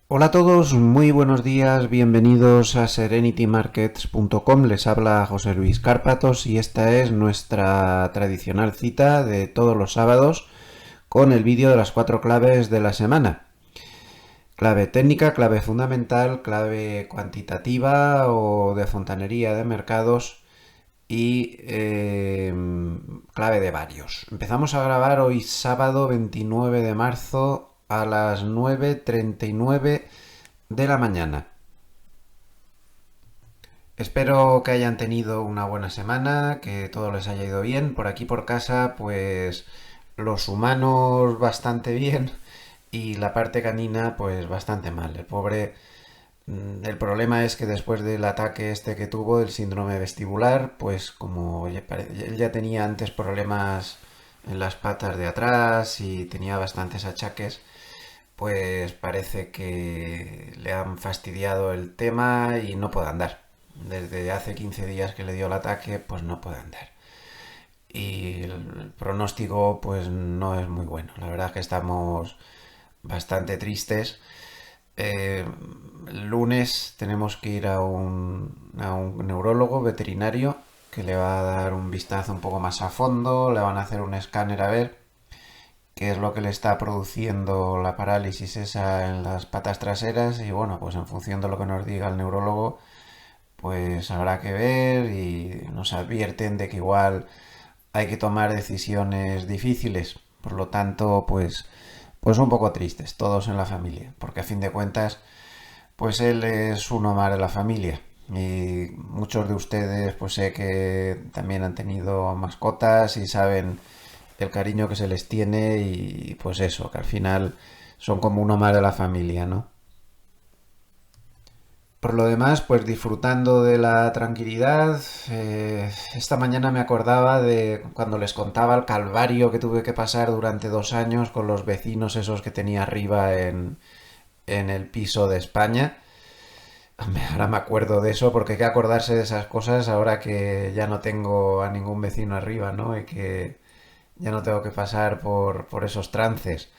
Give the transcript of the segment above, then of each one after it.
Hola a todos, muy buenos días, bienvenidos a serenitymarkets.com. Les habla José Luis Cárpatos y esta es nuestra tradicional cita de todos los sábados con el vídeo de las 4 claves de la semana. Clave técnica, clave fundamental, clave cuantitativa o de fontanería de mercados y clave de varios. Empezamos a grabar hoy sábado 29 de marzo a las 9:39 de la mañana. Espero que hayan tenido una buena semana, que todo les haya ido bien. Por aquí por casa, pues los humanos bastante bien y la parte canina pues bastante mal. El pobre, el problema es que después del ataque este que tuvo, el síndrome vestibular, pues como él ya tenía antes problemas en las patas de atrás y tenía bastantes achaques, pues parece que le han fastidiado el tema y no puede andar. Desde hace 15 días que le dio el ataque, pues no puede andar. Y el pronóstico pues no es muy bueno. La verdad es que estamos bastante tristes. El lunes tenemos que ir a un neurólogo veterinario que le va a dar un vistazo un poco más a fondo, le van a hacer un escáner a ver qué es lo que le está produciendo la parálisis esa en las patas traseras y bueno, pues en función de lo que nos diga el neurólogo, pues habrá que ver y nos advierten de que igual hay que tomar decisiones difíciles. Por lo tanto, pues un poco tristes todos en la familia, porque a fin de cuentas, pues él es uno más de la familia. Y muchos de ustedes pues sé que también han tenido mascotas y saben el cariño que se les tiene y pues eso, que al final son como uno más de la familia, ¿no? Por lo demás, pues disfrutando de la tranquilidad. Esta mañana me acordaba de cuando les contaba el calvario que tuve que pasar durante 2 años con los vecinos esos que tenía arriba en el piso de España. Ahora me acuerdo de eso porque hay que acordarse de esas cosas ahora que ya no tengo a ningún vecino arriba, ¿no? Y que ya no tengo que pasar por esos trances.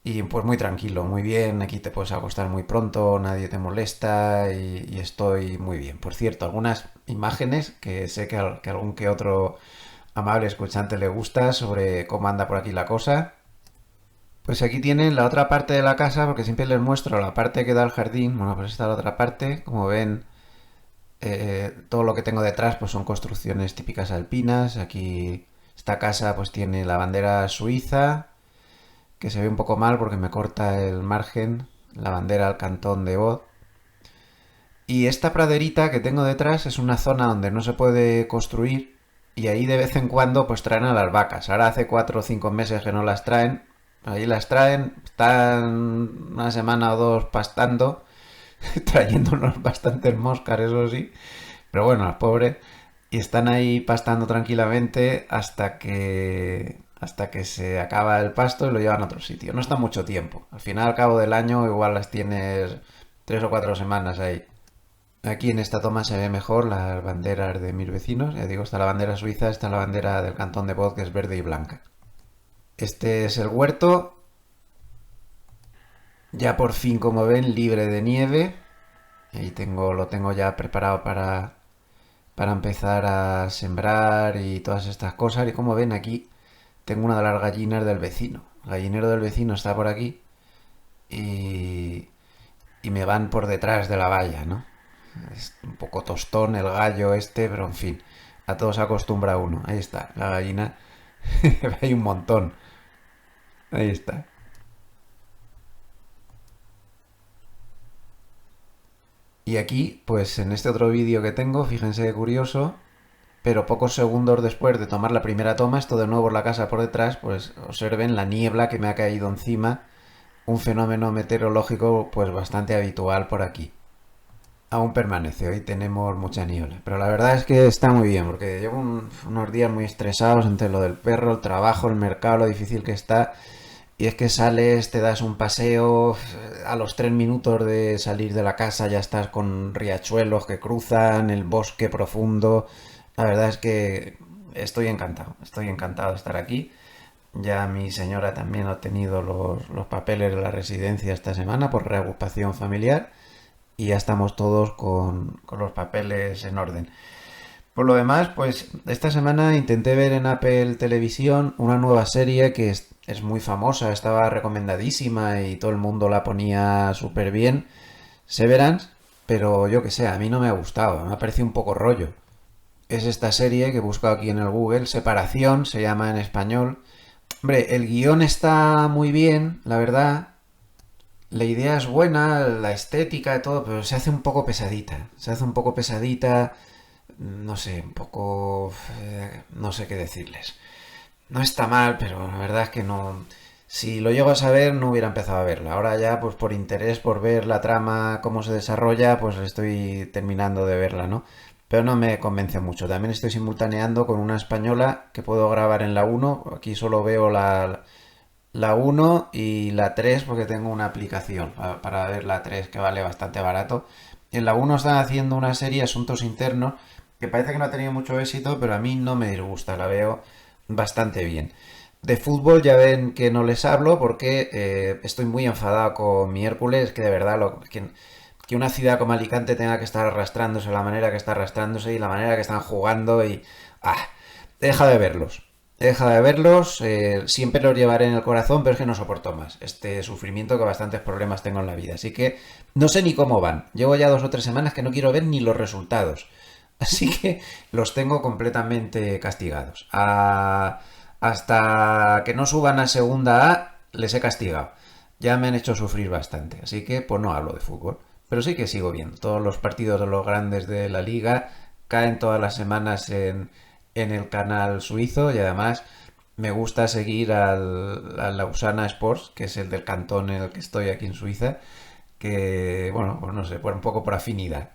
Y pues muy tranquilo, muy bien, aquí te puedes acostar muy pronto, nadie te molesta y estoy muy bien. Por cierto, algunas imágenes que sé que algún que otro amable escuchante le gusta sobre cómo anda por aquí la cosa. Pues aquí tienen la otra parte de la casa, porque siempre les muestro la parte que da al jardín. Bueno, pues esta es la otra parte. Como ven, todo lo que tengo detrás pues son construcciones típicas alpinas. Aquí esta casa pues tiene la bandera suiza, que se ve un poco mal porque me corta el margen, la bandera al cantón de Vaud. Y esta praderita que tengo detrás es una zona donde no se puede construir y ahí de vez en cuando pues traen a las vacas. Ahora hace 4 o 5 meses que no las traen. Ahí las traen, están una semana o dos pastando, trayéndonos bastantes moscas, eso sí. Pero bueno, las pobres. Y están ahí pastando tranquilamente hasta que se acaba el pasto y lo llevan a otro sitio. No está mucho tiempo. Al final, al cabo del año, igual las tienes 3 o 4 semanas ahí. Aquí en esta toma se ve mejor las banderas de mis vecinos. Ya digo, está la bandera suiza, está la bandera del cantón de Vaud, que es verde y blanca. Este es el huerto, ya por fin, como ven, libre de nieve. Ahí lo tengo ya preparado para empezar a sembrar y todas estas cosas. Y como ven aquí, tengo una de las gallinas del vecino. El gallinero del vecino está por aquí y, y me van por detrás de la valla, ¿no? Es un poco tostón el gallo este, pero en fin, a todos acostumbra uno. Ahí está, la gallina. Hay un montón. Ahí está. Y aquí, pues en este otro vídeo que tengo, fíjense qué curioso, pero pocos segundos después de tomar la primera toma, esto de nuevo en la casa por detrás, pues observen la niebla que me ha caído encima, un fenómeno meteorológico pues bastante habitual por aquí. Aún permanece, hoy tenemos mucha niebla, pero la verdad es que está muy bien, porque llevo unos días muy estresados entre lo del perro, el trabajo, el mercado, lo difícil que está, y es que sales, te das un paseo, a los 3 minutos de salir de la casa ya estás con riachuelos que cruzan, el bosque profundo. La verdad es que estoy encantado de estar aquí. Ya mi señora también ha obtenido los papeles de la residencia esta semana por reagrupación familiar y ya estamos todos con los papeles en orden. Por lo demás, pues esta semana intenté ver en Apple Televisión una nueva serie que es muy famosa, estaba recomendadísima y todo el mundo la ponía súper bien, Severance, pero yo que sé, a mí no me ha gustado, me ha parecido un poco rollo. Es esta serie que he buscado aquí en el Google, Separación, se llama en español. Hombre, el guión está muy bien, la verdad. La idea es buena, la estética y todo, pero se hace un poco pesadita. Se hace un poco pesadita, no sé, un poco... no sé qué decirles. No está mal, pero la verdad es que no... Si lo llego a saber, no hubiera empezado a verla. Ahora ya, pues por interés, por ver la trama, cómo se desarrolla, pues estoy terminando de verla, ¿no? Pero no me convence mucho. También estoy simultaneando con una española que puedo grabar en la uno. Aquí solo veo la uno y la 3 porque tengo una aplicación para ver la 3 que vale bastante barato. En la uno están haciendo una serie Asuntos Internos que parece que no ha tenido mucho éxito, pero a mí no me disgusta, la veo bastante bien. De fútbol ya ven que no les hablo porque estoy muy enfadado con mi Hércules, que de verdad que una ciudad como Alicante tenga que estar arrastrándose la manera que está arrastrándose y la manera que están jugando y... Ah, deja de verlos. Deja de verlos, siempre los llevaré en el corazón, pero es que no soporto más este sufrimiento que bastantes problemas tengo en la vida. Así que no sé ni cómo van. Llevo ya 2 o 3 semanas que no quiero ver ni los resultados. Así que los tengo completamente castigados. Hasta que no suban a segunda A, les he castigado. Ya me han hecho sufrir bastante. Así que pues no hablo de fútbol. Pero sí que sigo viendo. Todos los partidos de los grandes de la liga caen todas las semanas en el canal suizo y además me gusta seguir al Lausana Sports, que es el del cantón en el que estoy aquí en Suiza, que, bueno, pues no sé, por un poco por afinidad.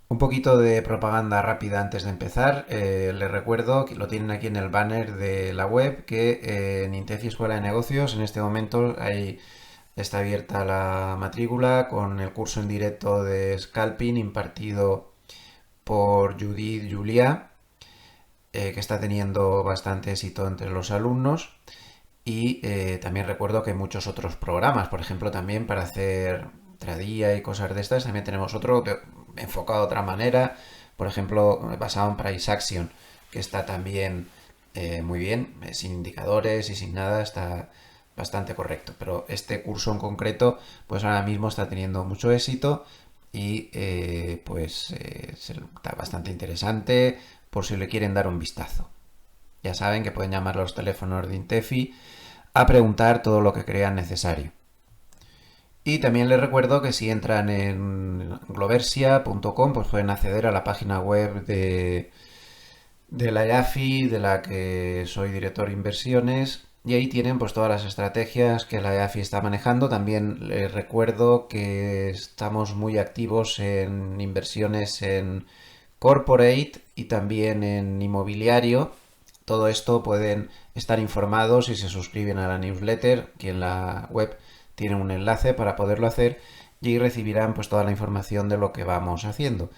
Un poquito de propaganda rápida antes de empezar. Les recuerdo que lo tienen aquí en el banner de la web que en Intefi Escuela de Negocios en este momento está abierta la matrícula con el curso en directo de Scalping impartido por Judith Julia, que está teniendo bastante éxito entre los alumnos. Y también recuerdo que hay muchos otros programas, por ejemplo, también para hacer intradía y cosas de estas, también tenemos otro enfocado de otra manera, por ejemplo, basado en Price Action, que está también muy bien, sin indicadores y sin nada, está bastante correcto. Pero este curso en concreto, pues ahora mismo está teniendo mucho éxito y está bastante interesante por si le quieren dar un vistazo. Ya saben que pueden llamar a los teléfonos de Intefi a preguntar todo lo que crean necesario. Y también les recuerdo que si entran en gloversia.com pues pueden acceder a la página web de la IAFI, de la que soy director de inversiones, y ahí tienen pues todas las estrategias que la IAFI está manejando. También les recuerdo que estamos muy activos en inversiones en corporate y también en inmobiliario. Todo esto pueden estar informados si se suscriben a la newsletter, que en la web tienen un enlace para poderlo hacer y recibirán pues toda la información de lo que vamos haciendo.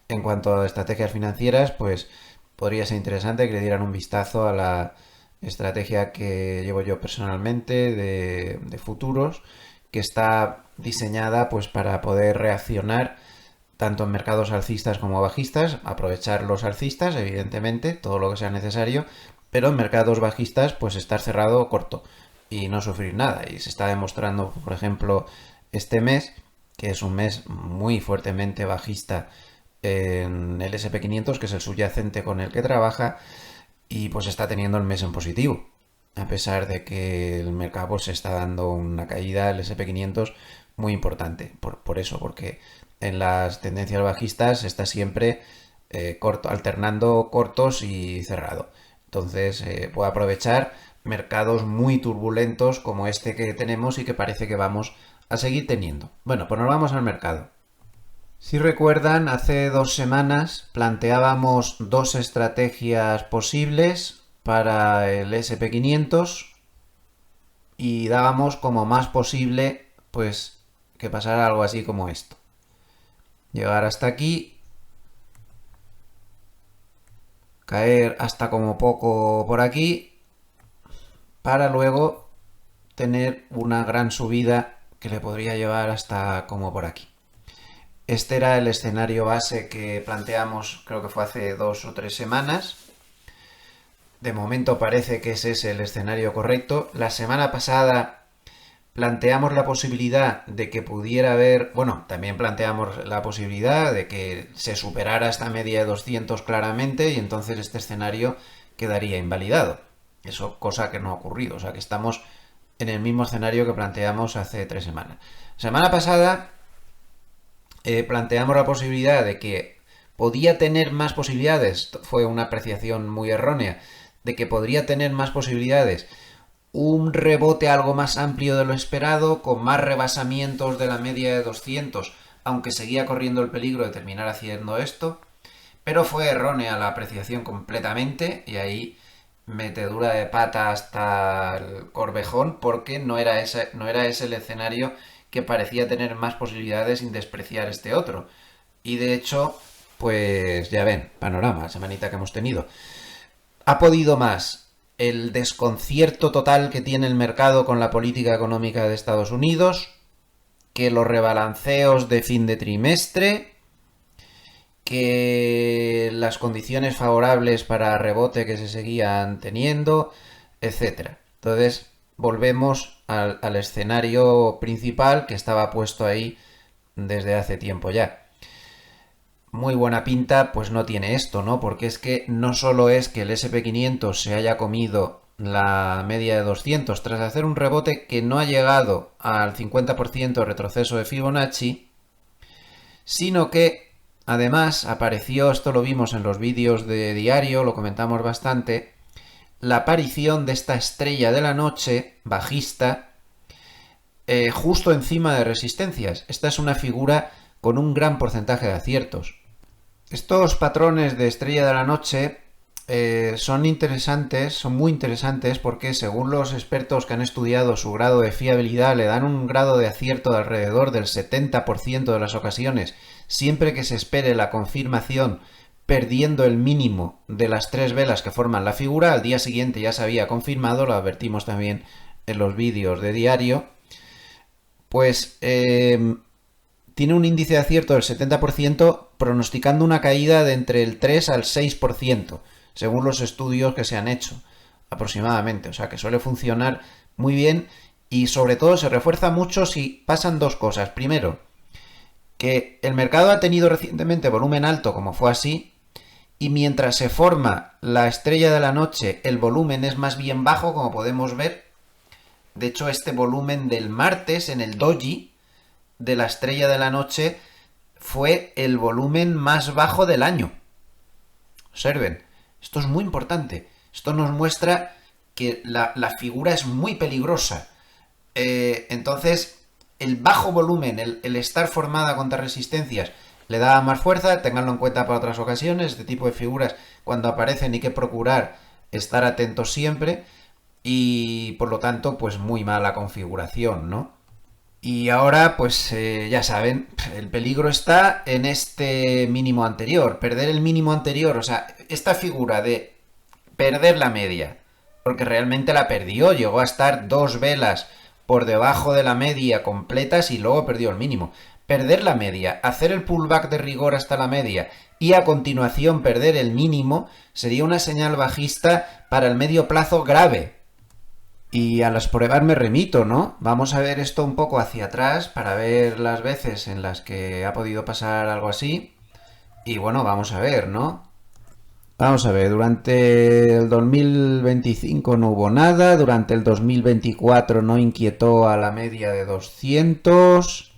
En cuanto a estrategias financieras, pues podría ser interesante que le dieran un vistazo a la estrategia que llevo yo personalmente de futuros, que está diseñada pues para poder reaccionar tanto en mercados alcistas como bajistas, aprovechar los alcistas, evidentemente, todo lo que sea necesario, pero en mercados bajistas, pues estar cerrado o corto y no sufrir nada. Y se está demostrando, por ejemplo, este mes, que es un mes muy fuertemente bajista en el SP500, que es el subyacente con el que trabaja, y pues está teniendo el mes en positivo. A pesar de que el mercado se está dando una caída, el SP500, muy importante. Por eso, porque en las tendencias bajistas está siempre alternando cortos y cerrado. Entonces puede aprovechar mercados muy turbulentos como este que tenemos y que parece que vamos a seguir teniendo. Bueno, pues nos vamos al mercado. Si recuerdan, hace 2 semanas planteábamos dos estrategias posibles para el SP500 y dábamos como más posible pues que pasara algo así como esto. Llegar hasta aquí, caer hasta como poco por aquí para luego tener una gran subida que le podría llevar hasta como por aquí. Este era el escenario base que planteamos, creo que fue hace 2 o 3 semanas. De momento parece que ese es el escenario correcto. La semana pasada planteamos la posibilidad de que pudiera haber, bueno, también planteamos la posibilidad de que se superara esta media de 200 claramente y entonces este escenario quedaría invalidado. Eso, cosa que no ha ocurrido, o sea que estamos en el mismo escenario que planteamos hace 3 semanas. Semana pasada planteamos la posibilidad de que podía tener más posibilidades, fue una apreciación muy errónea, de que podría tener más posibilidades un rebote algo más amplio de lo esperado, con más rebasamientos de la media de 200, aunque seguía corriendo el peligro de terminar haciendo esto, pero fue errónea la apreciación completamente y ahí metedura de pata hasta el corvejón porque no era ese el escenario que parecía tener más posibilidades sin despreciar este otro. Y de hecho, pues ya ven, panorama, semanita que hemos tenido. Ha podido más el desconcierto total que tiene el mercado con la política económica de Estados Unidos, que los rebalanceos de fin de trimestre, que las condiciones favorables para rebote que se seguían teniendo, etcétera. Entonces, volvemos al escenario principal que estaba puesto ahí desde hace tiempo ya. Muy buena pinta pues no tiene esto, ¿no? Porque es que no solo es que el SP500 se haya comido la media de 200 tras hacer un rebote que no ha llegado al 50% de retroceso de Fibonacci, sino que además apareció, esto lo vimos en los vídeos de diario, lo comentamos bastante, la aparición de esta estrella de la noche bajista justo encima de resistencias. Esta es una figura con un gran porcentaje de aciertos. Estos patrones de estrella de la noche son interesantes, son muy interesantes porque según los expertos que han estudiado su grado de fiabilidad le dan un grado de acierto de alrededor del 70% de las ocasiones, siempre que se espere la confirmación perdiendo el mínimo de las 3 velas que forman la figura. Al día siguiente ya se había confirmado, lo advertimos también en los vídeos de diario. Pues tiene un índice de acierto del 70%, pronosticando una caída de entre el 3 al 6%, según los estudios que se han hecho, aproximadamente. O sea que suele funcionar muy bien y sobre todo se refuerza mucho si pasan dos cosas. Primero, que el mercado ha tenido recientemente volumen alto, como fue así, y mientras se forma la estrella de la noche, el volumen es más bien bajo, como podemos ver. De hecho, este volumen del martes en el doji de la estrella de la noche fue el volumen más bajo del año. Observen, esto es muy importante. Esto nos muestra que la figura es muy peligrosa. Entonces, el bajo volumen, el estar formada contra resistencias, le da más fuerza. Ténganlo en cuenta para otras ocasiones. Este tipo de figuras, cuando aparecen, hay que procurar estar atentos siempre. Y por lo tanto, pues muy mala configuración, ¿no? Y ahora, pues ya saben, el peligro está en este mínimo anterior. Perder el mínimo anterior, o sea, esta figura de perder la media, porque realmente la perdió, llegó a estar 2 velas por debajo de la media completas y luego perdió el mínimo. Perder la media, hacer el pullback de rigor hasta la media y a continuación perder el mínimo sería una señal bajista para el medio plazo grave. Y a las pruebas me remito, ¿no? Vamos a ver esto un poco hacia atrás para ver las veces en las que ha podido pasar algo así. Y bueno, vamos a ver, ¿no? Vamos a ver, durante el 2025 no hubo nada, durante el 2024 no inquietó a la media de 200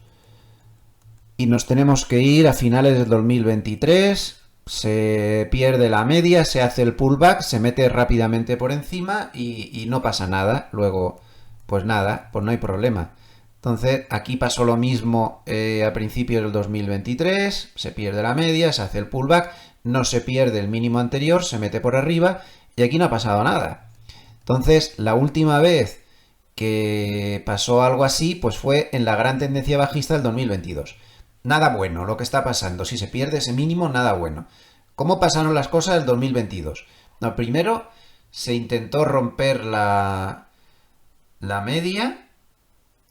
y nos tenemos que ir a finales del 2023. Se pierde la media, se hace el pullback, se mete rápidamente por encima y no pasa nada. Luego, pues nada, pues no hay problema. Entonces, aquí pasó lo mismo a principios del 2023, se pierde la media, se hace el pullback, no se pierde el mínimo anterior, se mete por arriba y aquí no ha pasado nada. Entonces, la última vez que pasó algo así, pues fue en la gran tendencia bajista del 2022. Nada bueno lo que está pasando. Si se pierde ese mínimo, nada bueno. ¿Cómo pasaron las cosas el 2022? No, primero se intentó romper la la media,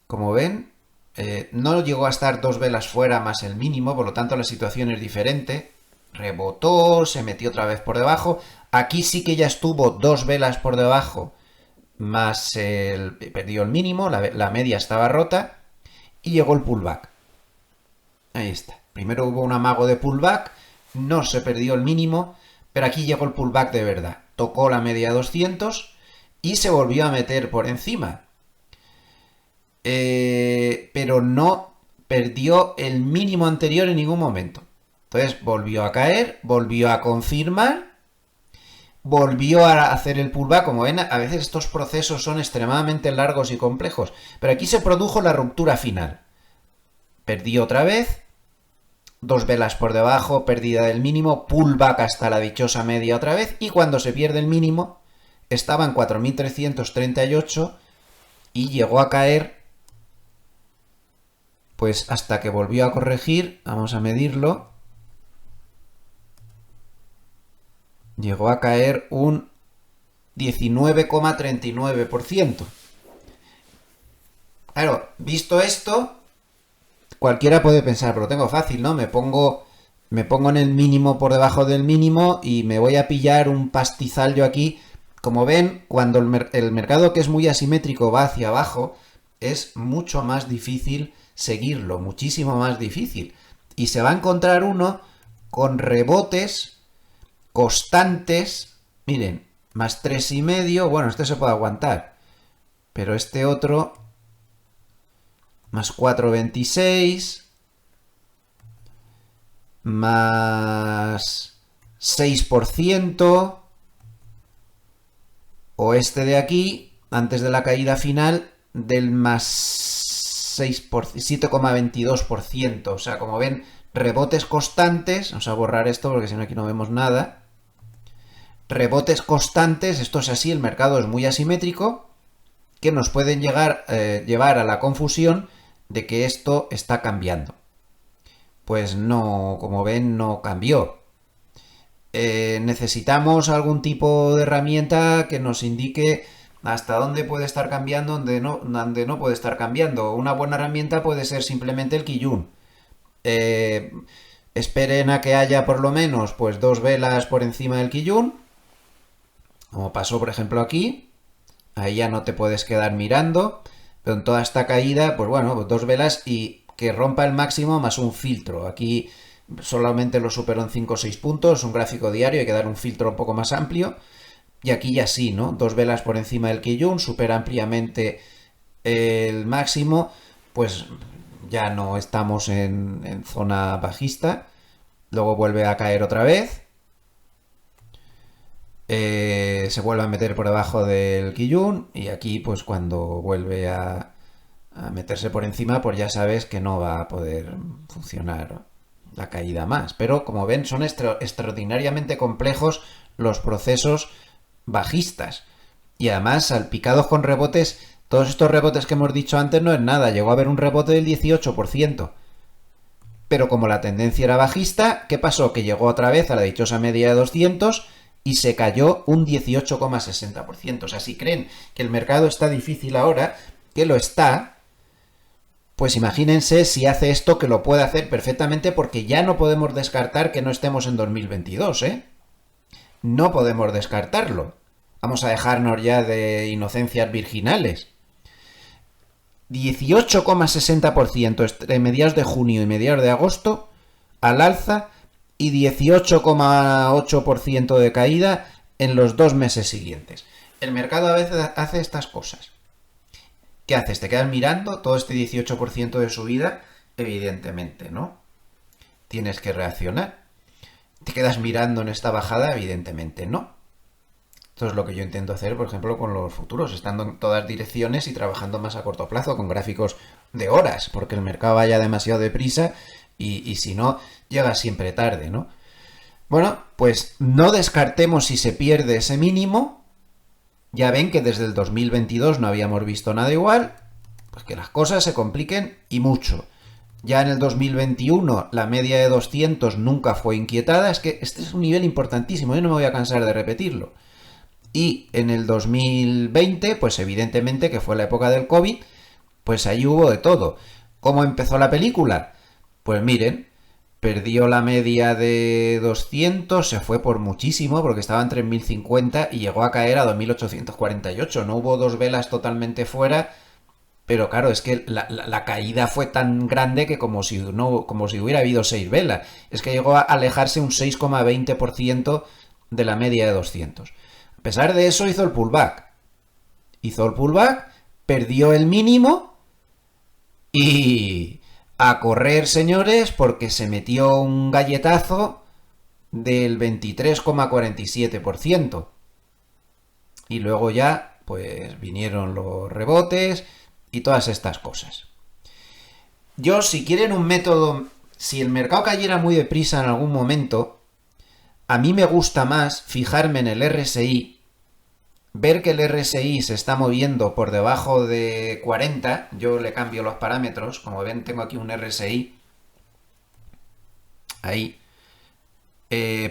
como ven, no llegó a estar 2 velas fuera más el mínimo, por lo tanto la situación es diferente. Rebotó, se metió otra vez por debajo. Aquí sí que ya estuvo 2 velas por debajo más perdió el mínimo, la media estaba rota y llegó el pullback. Ahí está. Primero hubo un amago de pullback, no se perdió el mínimo, pero aquí llegó el pullback de verdad. Tocó la media 200 y se volvió a meter por encima. Pero no perdió el mínimo anterior en ningún momento. Entonces volvió a caer, volvió a confirmar, volvió a hacer el pullback. Como ven, a veces estos procesos son extremadamente largos y complejos, pero aquí se produjo la ruptura final. Perdió otra vez, 2 velas por debajo, pérdida del mínimo, pullback hasta la dichosa media otra vez, y cuando se pierde el mínimo estaba en 4.338 y llegó a caer, pues hasta que volvió a corregir. Vamos a medirlo. Llegó a caer un 19,39%. Claro, visto esto, cualquiera puede pensar, pero lo tengo fácil, ¿no? Me pongo en el mínimo por debajo del mínimo y me voy a pillar un pastizal yo aquí. Como ven, cuando el mercado, que es muy asimétrico, va hacia abajo, es mucho más difícil seguirlo, muchísimo más difícil. Y se va a encontrar uno con rebotes constantes. Miren, más 3,5, bueno, este se puede aguantar, pero este otro, más 4,26, más 6%, o este de aquí, antes de la caída final, del más 7,22%. O sea, como ven, rebotes constantes. Vamos a borrar esto porque si no aquí no vemos nada. Rebotes constantes, esto es así, el mercado es muy asimétrico, que nos pueden llevar a la confusión de que esto está cambiando. Pues no, como ven, no cambió. Necesitamos algún tipo de herramienta que nos indique hasta dónde puede estar cambiando, dónde no puede estar cambiando. Una buena herramienta puede ser simplemente el Kijun. Esperen a que haya por lo menos pues 2 velas por encima del Kijun, como pasó por ejemplo aquí. Ahí ya no te puedes quedar mirando, pero en toda esta caída, pues bueno, pues 2 velas y que rompa el máximo más un filtro. Aquí solamente lo superó en 5 o 6 puntos, un gráfico diario, hay que dar un filtro un poco más amplio. Y aquí ya sí, ¿no? 2 velas por encima del Kijun, supera ampliamente el máximo, pues ya no estamos en zona bajista. Luego vuelve a caer otra vez. Se vuelve a meter por debajo del Kijun y aquí pues cuando vuelve a meterse por encima, pues ya sabes que no va a poder funcionar la caída más. Pero como ven, son extraordinariamente complejos los procesos bajistas y además salpicados con rebotes. Todos estos rebotes que hemos dicho antes no es nada, llegó a haber un rebote del 18%. Pero como la tendencia era bajista, ¿qué pasó? Que llegó otra vez a la dichosa media de 200 y se cayó un 18,60%. O sea, si creen que el mercado está difícil ahora, que lo está, pues imagínense si hace esto, que lo puede hacer perfectamente, porque ya no podemos descartar que no estemos en 2022, ¿eh? No podemos descartarlo. Vamos a dejarnos ya de inocencias virginales. 18,60% entre mediados de junio y mediados de agosto al alza y 18,8% de caída en los 2 meses siguientes. El mercado a veces hace estas cosas. ¿Qué haces? ¿Te quedas mirando todo este 18% de subida? Evidentemente, ¿no? Tienes que reaccionar. ¿Te quedas mirando en esta bajada? Evidentemente, no. Esto es lo que yo intento hacer, por ejemplo, con los futuros, estando en todas direcciones y trabajando más a corto plazo, con gráficos de horas, porque el mercado vaya demasiado deprisa y si no, llega siempre tarde, ¿no? Bueno, pues no descartemos si se pierde ese mínimo. Ya ven que desde el 2022 no habíamos visto nada igual, pues que las cosas se compliquen y mucho. Ya en el 2021 la media de 200 nunca fue inquietada, es que este es un nivel importantísimo, yo no me voy a cansar de repetirlo. Y en el 2020, pues evidentemente que fue la época del COVID, pues ahí hubo de todo. ¿Cómo empezó la película? Pues miren, perdió la media de 200, se fue por muchísimo, porque estaba en 3050 y llegó a caer a 2848. No hubo dos velas totalmente fuera, pero claro, es que la caída fue tan grande que como si hubiera habido 6 velas. Es que llegó a alejarse un 6,20% de la media de 200. A pesar de eso hizo el pullback. Perdió el mínimo y a correr, señores, porque se metió un galletazo del 23,47%. Y luego ya, pues vinieron los rebotes y todas estas cosas. Yo, si quieren un método, si el mercado cayera muy deprisa en algún momento, a mí me gusta más fijarme en el RSI, ver que el RSI se está moviendo por debajo de 40, yo le cambio los parámetros, como ven tengo aquí un RSI, ahí,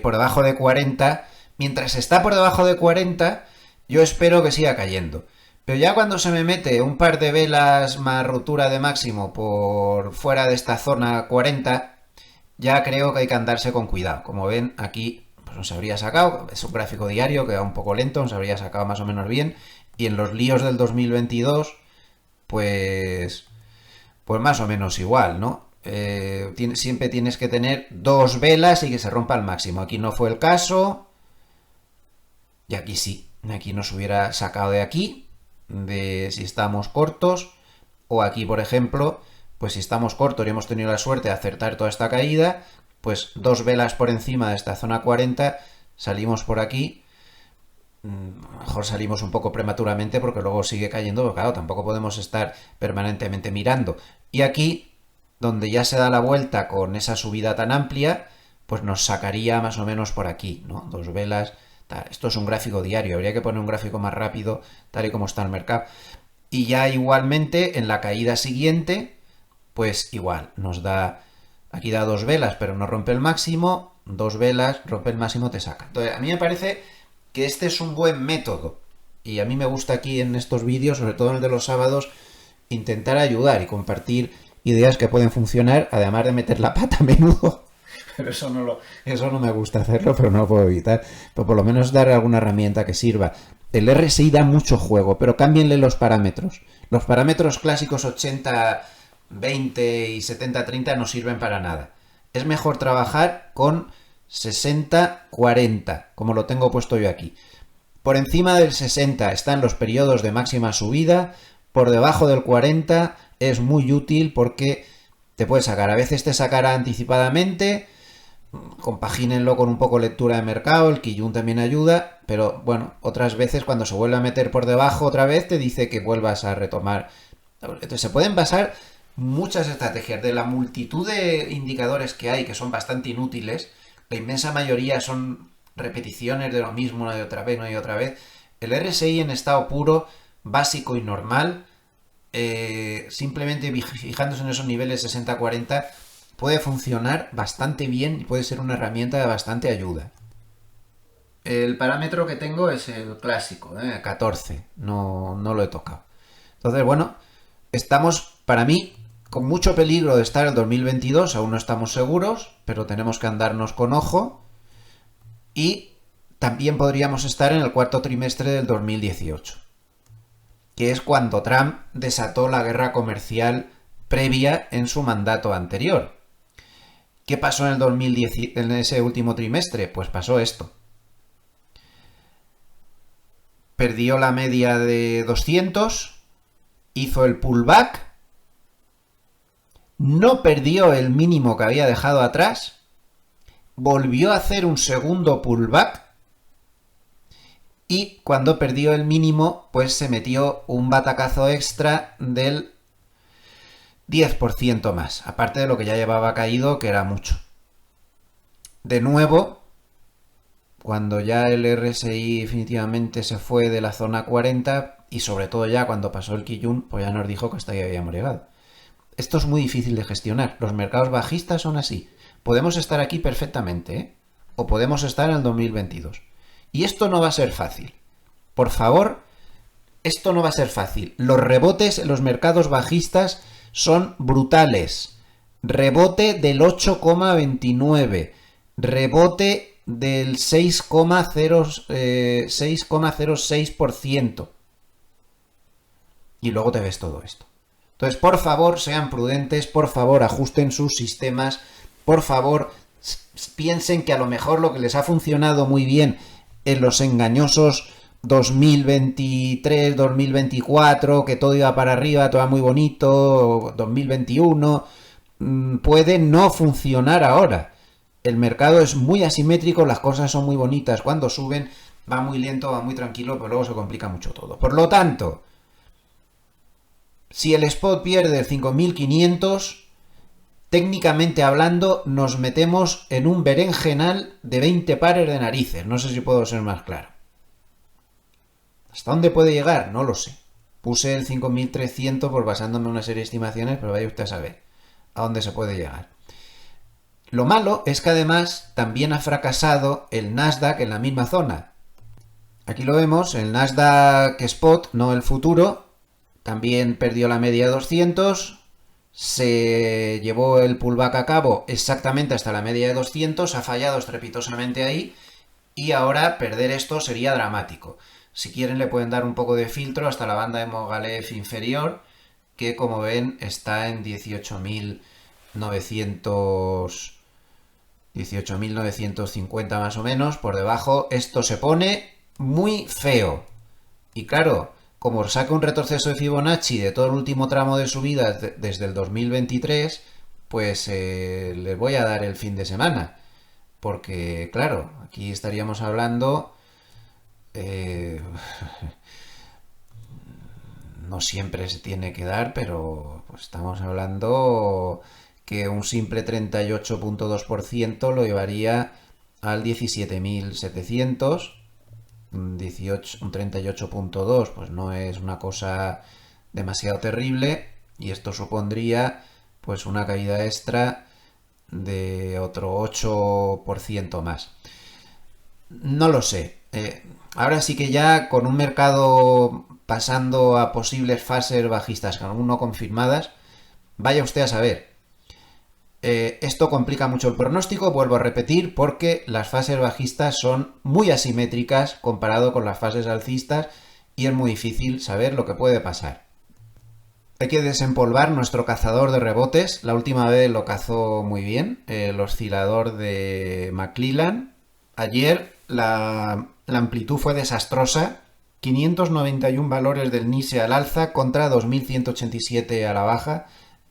por debajo de 40, mientras está por debajo de 40, yo espero que siga cayendo. Pero ya cuando se me mete un par de velas más ruptura de máximo por fuera de esta zona 40, ya creo que hay que andarse con cuidado. Como ven, aquí pues nos habría sacado, es un gráfico diario que va un poco lento, nos habría sacado más o menos bien. Y en los líos del 2022, pues más o menos igual, ¿no? Siempre tienes que tener dos velas y que se rompa al máximo. Aquí no fue el caso. Y aquí sí. Aquí nos hubiera sacado de aquí, de si estamos cortos. O aquí, por ejemplo, pues si estamos cortos y hemos tenido la suerte de acertar toda esta caída, pues dos velas por encima de esta zona 40, salimos por aquí. A lo mejor salimos un poco prematuramente porque luego sigue cayendo, pero claro, tampoco podemos estar permanentemente mirando. Y aquí, donde ya se da la vuelta con esa subida tan amplia, pues nos sacaría más o menos por aquí, ¿no? Dos velas. Esto es un gráfico diario, habría que poner un gráfico más rápido, tal y como está el mercado. Y ya igualmente, en la caída siguiente, pues igual, nos da... Aquí da dos velas, pero no rompe el máximo. Dos velas, rompe el máximo, te saca. Entonces, a mí me parece que este es un buen método. Y a mí me gusta aquí en estos vídeos, sobre todo en el de los sábados, intentar ayudar y compartir ideas que pueden funcionar, además de meter la pata a menudo. Pero eso no me gusta hacerlo, pero no lo puedo evitar. Pero por lo menos dar alguna herramienta que sirva. El RSI da mucho juego, pero cámbienle los parámetros. Los parámetros clásicos 80, 20 y 70, 30 no sirven para nada. Es mejor trabajar con 60, 40, como lo tengo puesto yo aquí. Por encima del 60 están los periodos de máxima subida, por debajo del 40 es muy útil porque te puede sacar. A veces te sacará anticipadamente, compagínenlo con un poco lectura de mercado, el Kijun también ayuda, pero bueno, otras veces cuando se vuelve a meter por debajo otra vez te dice que vuelvas a retomar. Entonces se pueden basar muchas estrategias. De la multitud de indicadores que hay, que son bastante inútiles, la inmensa mayoría son repeticiones de lo mismo una y otra vez, una y otra vez. El RSI en estado puro, básico y normal, simplemente fijándose en esos niveles 60-40, puede funcionar bastante bien y puede ser una herramienta de bastante ayuda. El parámetro que tengo es el clásico, 14, no lo he tocado. Entonces, bueno, estamos, para mí, con mucho peligro de estar en el 2022, aún no estamos seguros, pero tenemos que andarnos con ojo. Y también podríamos estar en el cuarto trimestre del 2018, que es cuando Trump desató la guerra comercial previa en su mandato anterior. ¿Qué pasó en el 2010, en ese último trimestre? Pues pasó esto. Perdió la media de 200, hizo el pullback, no perdió el mínimo que había dejado atrás, volvió a hacer un segundo pullback y cuando perdió el mínimo, pues se metió un batacazo extra del 10% más, aparte de lo que ya llevaba caído, que era mucho. De nuevo, cuando ya el RSI definitivamente se fue de la zona 40 y sobre todo ya cuando pasó el Kijun, pues ya nos dijo que hasta ahí habíamos llegado. Esto es muy difícil de gestionar. Los mercados bajistas son así. Podemos estar aquí perfectamente, o podemos estar en el 2022. Y esto no va a ser fácil. por favor, esto no va a ser fácil. Los rebotes en los mercados bajistas son brutales. Rebote del 8,29. Rebote del 6,06%. Y luego te ves todo esto. Entonces, por favor, sean prudentes, por favor, ajusten sus sistemas, por favor, piensen que a lo mejor lo que les ha funcionado muy bien en los engañosos 2023, 2024, que todo iba para arriba, todo era muy bonito, 2021, puede no funcionar ahora. El mercado es muy asimétrico, las cosas son muy bonitas cuando suben, va muy lento, va muy tranquilo, pero luego se complica mucho todo. Por lo tanto, si el spot pierde el 5.500, técnicamente hablando, nos metemos en un berenjenal de 20 pares de narices. No sé si puedo ser más claro. ¿Hasta dónde puede llegar? No lo sé. Puse el 5.300 por basándome en una serie de estimaciones, pero vaya usted a saber a dónde se puede llegar. Lo malo es que además también ha fracasado el Nasdaq en la misma zona. Aquí lo vemos, el Nasdaq Spot, no el futuro, también perdió la media de 200, se llevó el pullback a cabo exactamente hasta la media de 200, ha fallado estrepitosamente ahí y ahora perder esto sería dramático. Si quieren le pueden dar un poco de filtro hasta la banda de Mogalef inferior, que como ven está en 18.950 más o menos, por debajo. Esto se pone muy feo. Y claro, como saca un retroceso de Fibonacci de todo el último tramo de subida desde el 2023, pues les voy a dar el fin de semana. Porque, claro, aquí estaríamos hablando... no siempre se tiene que dar, pero pues estamos hablando que un simple 38,2% lo llevaría al 17.700. Un 38,2 pues no es una cosa demasiado terrible, y esto supondría pues una caída extra de otro 8% más. No lo sé. Ahora sí que ya con un mercado pasando a posibles fases bajistas, que aún no confirmadas, vaya usted a saber. Esto complica mucho el pronóstico, vuelvo a repetir, porque las fases bajistas son muy asimétricas comparado con las fases alcistas y es muy difícil saber lo que puede pasar. Hay que desempolvar nuestro cazador de rebotes. La última vez lo cazó muy bien, el oscilador de McClellan. Ayer la amplitud fue desastrosa. 591 valores del NISE al alza contra 2187 a la baja.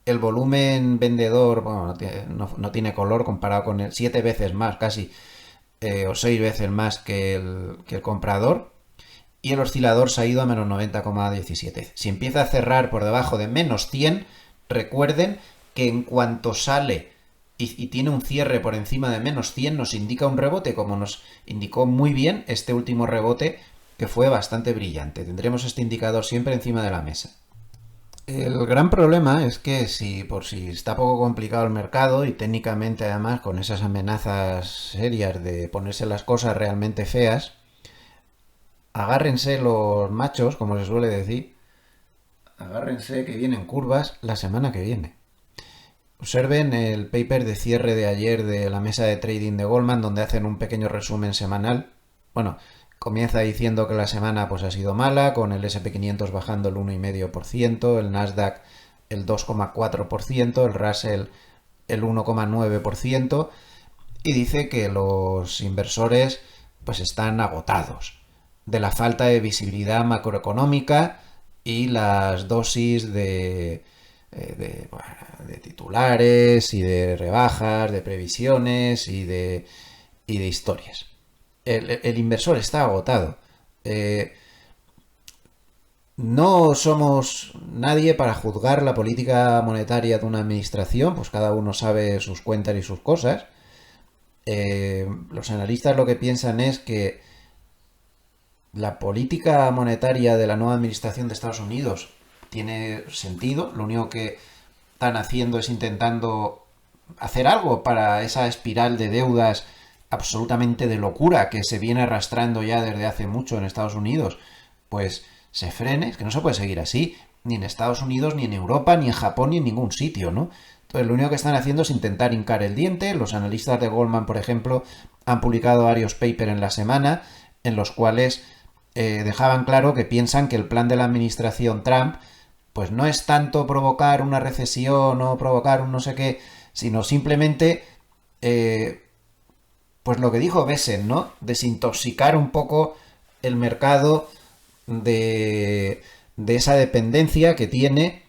El volumen vendedor, bueno, no tiene color comparado con el 7 veces más casi, o 6 veces más que el comprador. Y el oscilador se ha ido a menos 90,17. Si empieza a cerrar por debajo de menos 100, recuerden que en cuanto sale y tiene un cierre por encima de menos 100, nos indica un rebote, como nos indicó muy bien este último rebote, que fue bastante brillante. Tendremos este indicador siempre encima de la mesa. El gran problema es que por si está poco complicado el mercado, y técnicamente además con esas amenazas serias de ponerse las cosas realmente feas, agárrense los machos, como se suele decir, agárrense que vienen curvas la semana que viene. Observen el paper de cierre de ayer de la mesa de trading de Goldman, donde hacen un pequeño resumen semanal. Bueno, comienza diciendo que la semana pues ha sido mala, con el S&P500 bajando el 1,5%, el Nasdaq el 2,4%, el Russell el 1,9%, y dice que los inversores pues están agotados de la falta de visibilidad macroeconómica y las dosis de titulares y de rebajas, de previsiones y de historias. El inversor está agotado. No somos nadie para juzgar la política monetaria de una administración, pues cada uno sabe sus cuentas y sus cosas. Los analistas lo que piensan es que la política monetaria de la nueva administración de Estados Unidos tiene sentido. Lo único que están haciendo es intentando hacer algo para esa espiral de deudas absolutamente de locura que se viene arrastrando ya desde hace mucho en Estados Unidos, pues se frene. Es que no se puede seguir así, ni en Estados Unidos, ni en Europa, ni en Japón, ni en ningún sitio, ¿no? Entonces lo único que están haciendo es intentar hincar el diente. Los analistas de Goldman, por ejemplo, han publicado varios papers en la semana en los cuales dejaban claro que piensan que el plan de la administración Trump pues no es tanto provocar una recesión o provocar un no sé qué, sino simplemente pues lo que dijo Besen, ¿no? Desintoxicar un poco el mercado de esa dependencia que tiene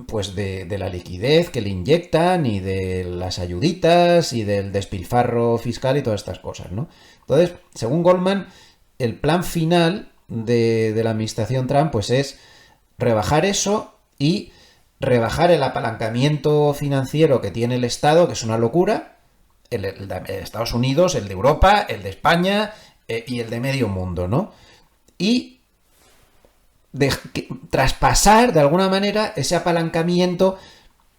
pues de la liquidez que le inyectan y de las ayuditas y del despilfarro fiscal y todas estas cosas, ¿no? Entonces, según Goldman, el plan final de la administración Trump pues es rebajar eso y rebajar el apalancamiento financiero que tiene el Estado, que es una locura, el de Estados Unidos, el de Europa, el de España y el de medio mundo, ¿no? Y traspasar de alguna manera ese apalancamiento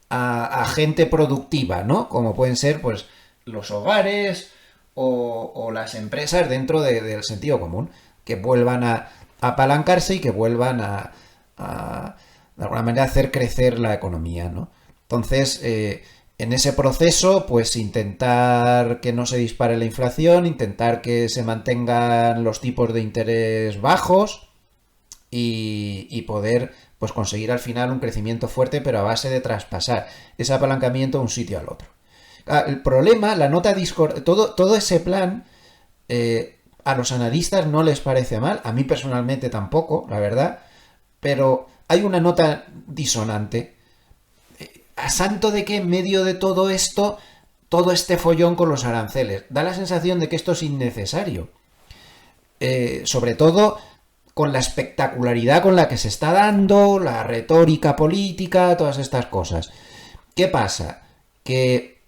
a gente productiva, ¿no? Como pueden ser pues los hogares o las empresas dentro del sentido común, que vuelvan a apalancarse y que vuelvan de alguna manera hacer crecer la economía, ¿no? Entonces, en ese proceso, pues intentar que no se dispare la inflación, intentar que se mantengan los tipos de interés bajos y poder pues conseguir al final un crecimiento fuerte, pero a base de traspasar ese apalancamiento de un sitio al otro. El problema, la nota todo ese plan a los analistas no les parece mal, a mí personalmente tampoco, la verdad, pero hay una nota disonante. ¿A santo de que en medio de todo esto, todo este follón con los aranceles? Da la sensación de que esto es innecesario. Sobre todo con la espectacularidad con la que se está dando, la retórica política, todas estas cosas. ¿Qué pasa? Que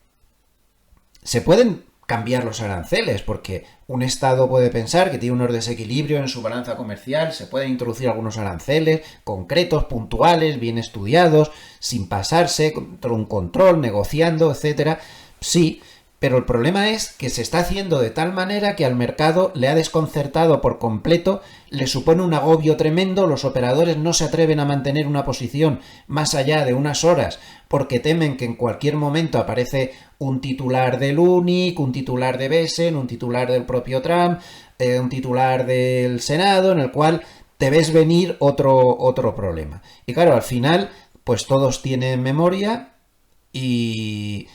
se pueden cambiar los aranceles, porque un Estado puede pensar que tiene unos desequilibrios en su balanza comercial, se pueden introducir algunos aranceles concretos, puntuales, bien estudiados, sin pasarse, con un control, negociando, etcétera. Sí, pero el problema es que se está haciendo de tal manera que al mercado le ha desconcertado por completo, le supone un agobio tremendo, los operadores no se atreven a mantener una posición más allá de unas horas porque temen que en cualquier momento aparece un titular del UNIC, un titular de Besen, un titular del propio Trump, un titular del Senado, en el cual te ves venir otro problema. Y claro, al final, pues todos tienen memoria y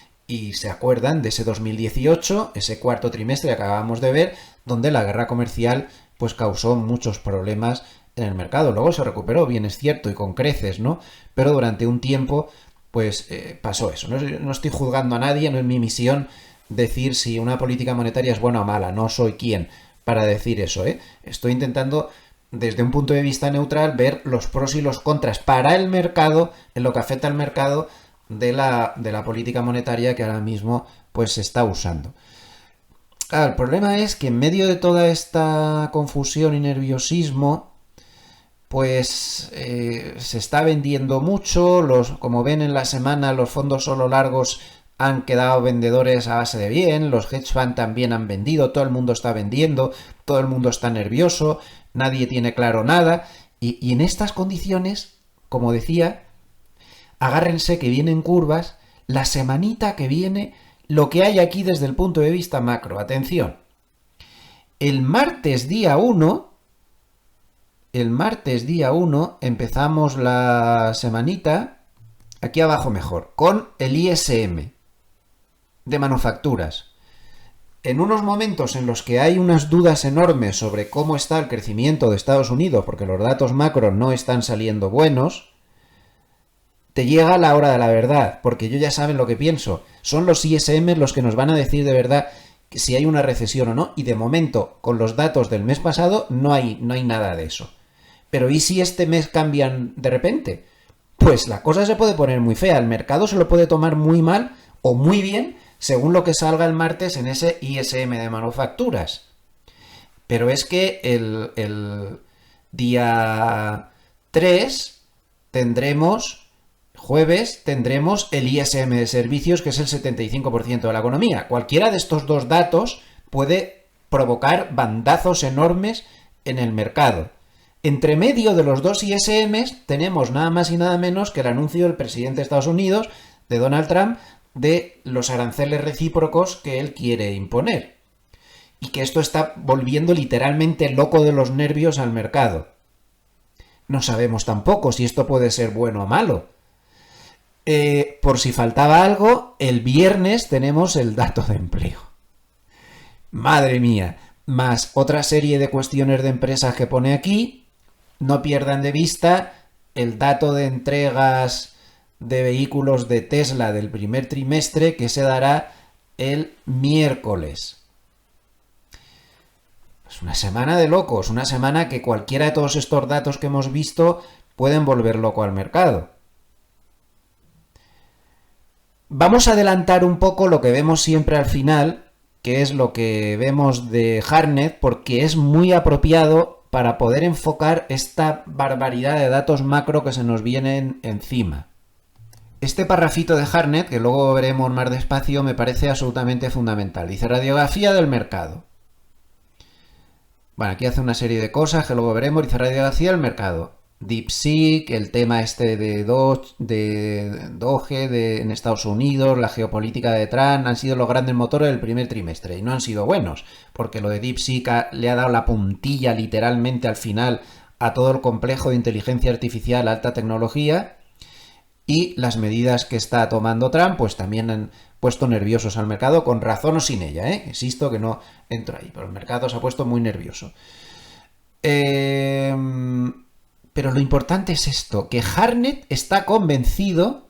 se acuerdan de ese 2018, ese cuarto trimestre que acabamos de ver, donde la guerra comercial pues causó muchos problemas en el mercado. Luego se recuperó, bien es cierto, y con creces, ¿no? Pero durante un tiempo pues pasó eso. No estoy juzgando a nadie, no es mi misión decir si una política monetaria es buena o mala, no soy quien para decir eso, ¿eh? Estoy intentando desde un punto de vista neutral ver los pros y los contras para el mercado, en lo que afecta al mercado de la política monetaria que ahora mismo pues se está usando. Claro, el problema es que en medio de toda esta confusión y nerviosismo pues se está vendiendo mucho, como ven en la semana los fondos solo largos han quedado vendedores a base de bien, los hedge funds también han vendido, todo el mundo está vendiendo, todo el mundo está nervioso, nadie tiene claro nada y en estas condiciones, como decía, agárrense que vienen curvas, la semanita que viene, lo que hay aquí desde el punto de vista macro. Atención, el martes día 1 empezamos la semanita, aquí abajo mejor, con el ISM de manufacturas. En unos momentos en los que hay unas dudas enormes sobre cómo está el crecimiento de Estados Unidos, porque los datos macro no están saliendo buenos, te llega la hora de la verdad, porque yo ya saben lo que pienso. Son los ISM los que nos van a decir de verdad si hay una recesión o no, y de momento, con los datos del mes pasado, no hay nada de eso. Pero ¿y si este mes cambian de repente? Pues la cosa se puede poner muy fea. El mercado se lo puede tomar muy mal o muy bien, según lo que salga el martes en ese ISM de manufacturas. Pero es que el día 3 jueves tendremos el ISM de servicios, que es el 75% de la economía. Cualquiera de estos dos datos puede provocar bandazos enormes en el mercado. Entre medio de los dos ISMs tenemos nada más y nada menos que el anuncio del presidente de Estados Unidos, de Donald Trump, de los aranceles recíprocos que él quiere imponer. Y que esto está volviendo literalmente loco de los nervios al mercado. No sabemos tampoco si esto puede ser bueno o malo. Por si faltaba algo, el viernes tenemos el dato de empleo. Madre mía, más otra serie de cuestiones de empresas que pone aquí. No pierdan de vista el dato de entregas de vehículos de Tesla del primer trimestre que se dará el miércoles. Es una semana de locos, una semana que cualquiera de todos estos datos que hemos visto pueden volver loco al mercado. Vamos a adelantar un poco lo que vemos siempre al final, que es lo que vemos de Hartnett, porque es muy apropiado para poder enfocar esta barbaridad de datos macro que se nos vienen encima. Este parrafito de Hartnett, que luego veremos más despacio, me parece absolutamente fundamental. Dice: radiografía del mercado. Bueno, aquí hace una serie de cosas que luego veremos. Dice: radiografía del mercado. DeepSeek, el tema este de Doge en Estados Unidos, la geopolítica de Trump, han sido los grandes motores del primer trimestre y no han sido buenos, porque lo de DeepSeek le ha dado la puntilla literalmente al final a todo el complejo de inteligencia artificial alta tecnología, y las medidas que está tomando Trump pues también han puesto nerviosos al mercado, con razón o sin ella, insisto que no entro ahí, pero el mercado se ha puesto muy nervioso. Pero lo importante es esto, que Hartnett está convencido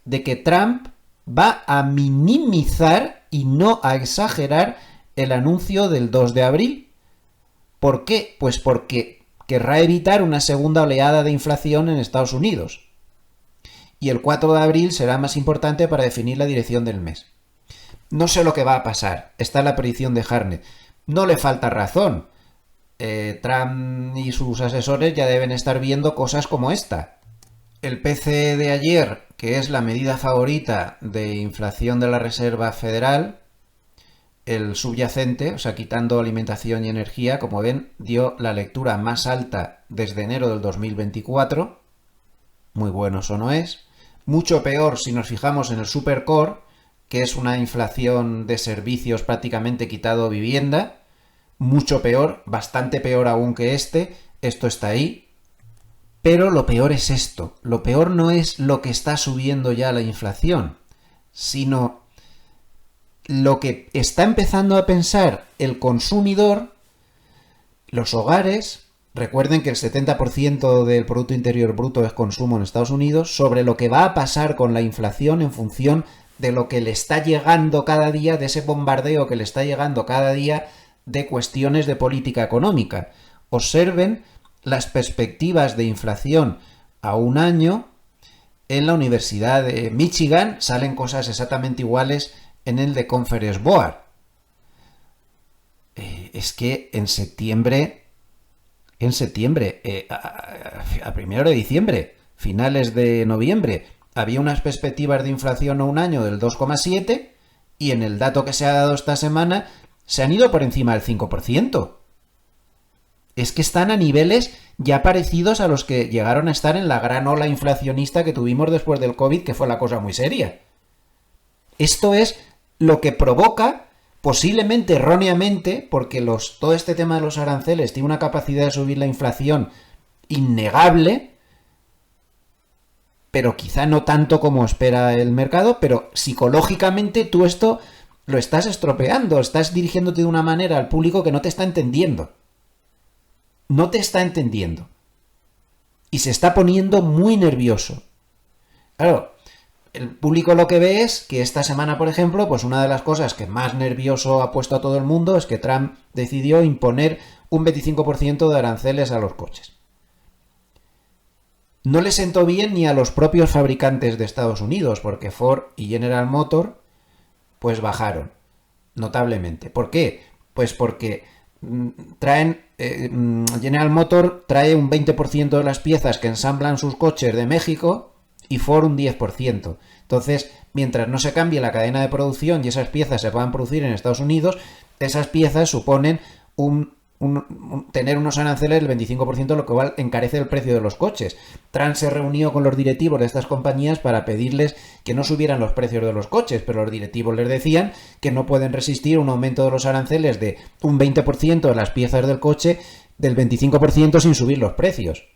de que Trump va a minimizar y no a exagerar el anuncio del 2 de abril. ¿Por qué? Pues porque querrá evitar una segunda oleada de inflación en Estados Unidos. Y el 4 de abril será más importante para definir la dirección del mes. No sé lo que va a pasar, está la predicción de Hartnett. No le falta razón. Trump y sus asesores ya deben estar viendo cosas como esta. El PCE de ayer, que es la medida favorita de inflación de la Reserva Federal, el subyacente, o sea, quitando alimentación y energía, como ven, dio la lectura más alta desde enero del 2024. Muy bueno eso no es. Mucho peor si nos fijamos en el Supercore, que es una inflación de servicios prácticamente quitado vivienda. Mucho peor, bastante peor aún que esto está ahí. Pero lo peor es esto, lo peor no es lo que está subiendo ya la inflación, sino lo que está empezando a pensar el consumidor, los hogares. Recuerden que el 70% del Producto Interior Bruto es consumo en Estados Unidos, sobre lo que va a pasar con la inflación en función de lo que le está llegando cada día, de ese bombardeo que le está llegando cada día de cuestiones de política económica. Observen las perspectivas de inflación a un año. En la Universidad de Michigan salen cosas exactamente iguales en el de Conference Board. Es que en septiembre, a primero de diciembre, finales de noviembre, había unas perspectivas de inflación a un año del 2,7 y en el dato que se ha dado esta semana se han ido por encima del 5%. Es que están a niveles ya parecidos a los que llegaron a estar en la gran ola inflacionista que tuvimos después del COVID, que fue la cosa muy seria. Esto es lo que provoca, posiblemente erróneamente, porque todo este tema de los aranceles tiene una capacidad de subir la inflación innegable, pero quizá no tanto como espera el mercado, pero psicológicamente tú esto lo estás estropeando, estás dirigiéndote de una manera al público que no te está entendiendo. No te está entendiendo. Y se está poniendo muy nervioso. Claro, el público lo que ve es que esta semana, por ejemplo, pues una de las cosas que más nervioso ha puesto a todo el mundo es que Trump decidió imponer un 25% de aranceles a los coches. No le sentó bien ni a los propios fabricantes de Estados Unidos, porque Ford y General Motors pues bajaron notablemente. ¿Por qué? Pues porque General Motors trae un 20% de las piezas que ensamblan sus coches de México y Ford un 10%. Entonces, mientras no se cambie la cadena de producción y esas piezas se puedan producir en Estados Unidos, esas piezas suponen un tener unos aranceles del 25%, lo cual encarece el precio de los coches. Trump se reunió con los directivos de estas compañías para pedirles que no subieran los precios de los coches, pero los directivos les decían que no pueden resistir un aumento de los aranceles de un 20% de las piezas del coche, del 25% sin subir los precios.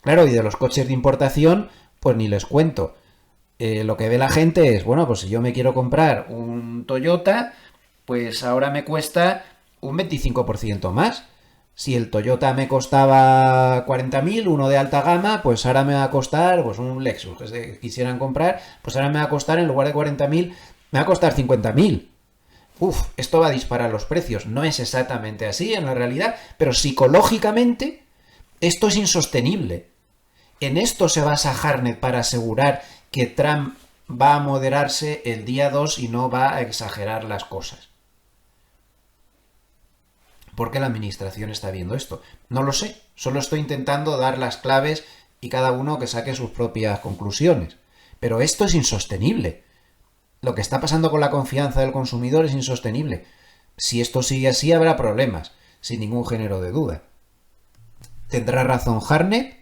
Claro, y de los coches de importación, pues ni les cuento. Lo que ve la gente es, bueno, pues si yo me quiero comprar un Toyota, pues ahora me cuesta un 25% más. Si el Toyota me costaba 40.000, uno de alta gama, pues ahora me va a costar, pues un Lexus que quisieran comprar, pues ahora me va a costar, en lugar de 40.000, me va a costar 50.000. Esto va a disparar los precios. No es exactamente así en la realidad, pero psicológicamente esto es insostenible. En esto se basa Hartnett para asegurar que Trump va a moderarse el día 2 y no va a exagerar las cosas. ¿Por qué la administración está viendo esto? No lo sé, solo estoy intentando dar las claves y cada uno que saque sus propias conclusiones. Pero esto es insostenible. Lo que está pasando con la confianza del consumidor es insostenible. Si esto sigue así, habrá problemas, sin ningún género de duda. ¿Tendrá razón Hartnett?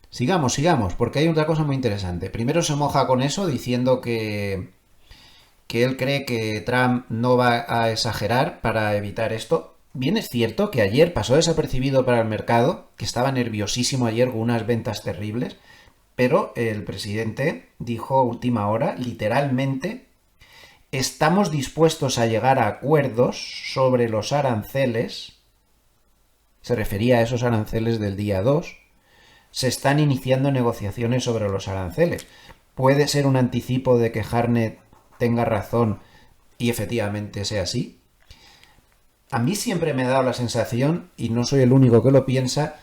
Sigamos, porque hay otra cosa muy interesante. Primero se moja con eso, diciendo que él cree que Trump no va a exagerar para evitar esto. Bien es cierto que ayer pasó desapercibido para el mercado, que estaba nerviosísimo ayer con unas ventas terribles, pero el presidente dijo a última hora, literalmente, estamos dispuestos a llegar a acuerdos sobre los aranceles, se refería a esos aranceles del día 2, se están iniciando negociaciones sobre los aranceles. ¿Puede ser un anticipo de que Hartnett tenga razón y efectivamente sea así? A mí siempre me ha dado la sensación, y no soy el único que lo piensa,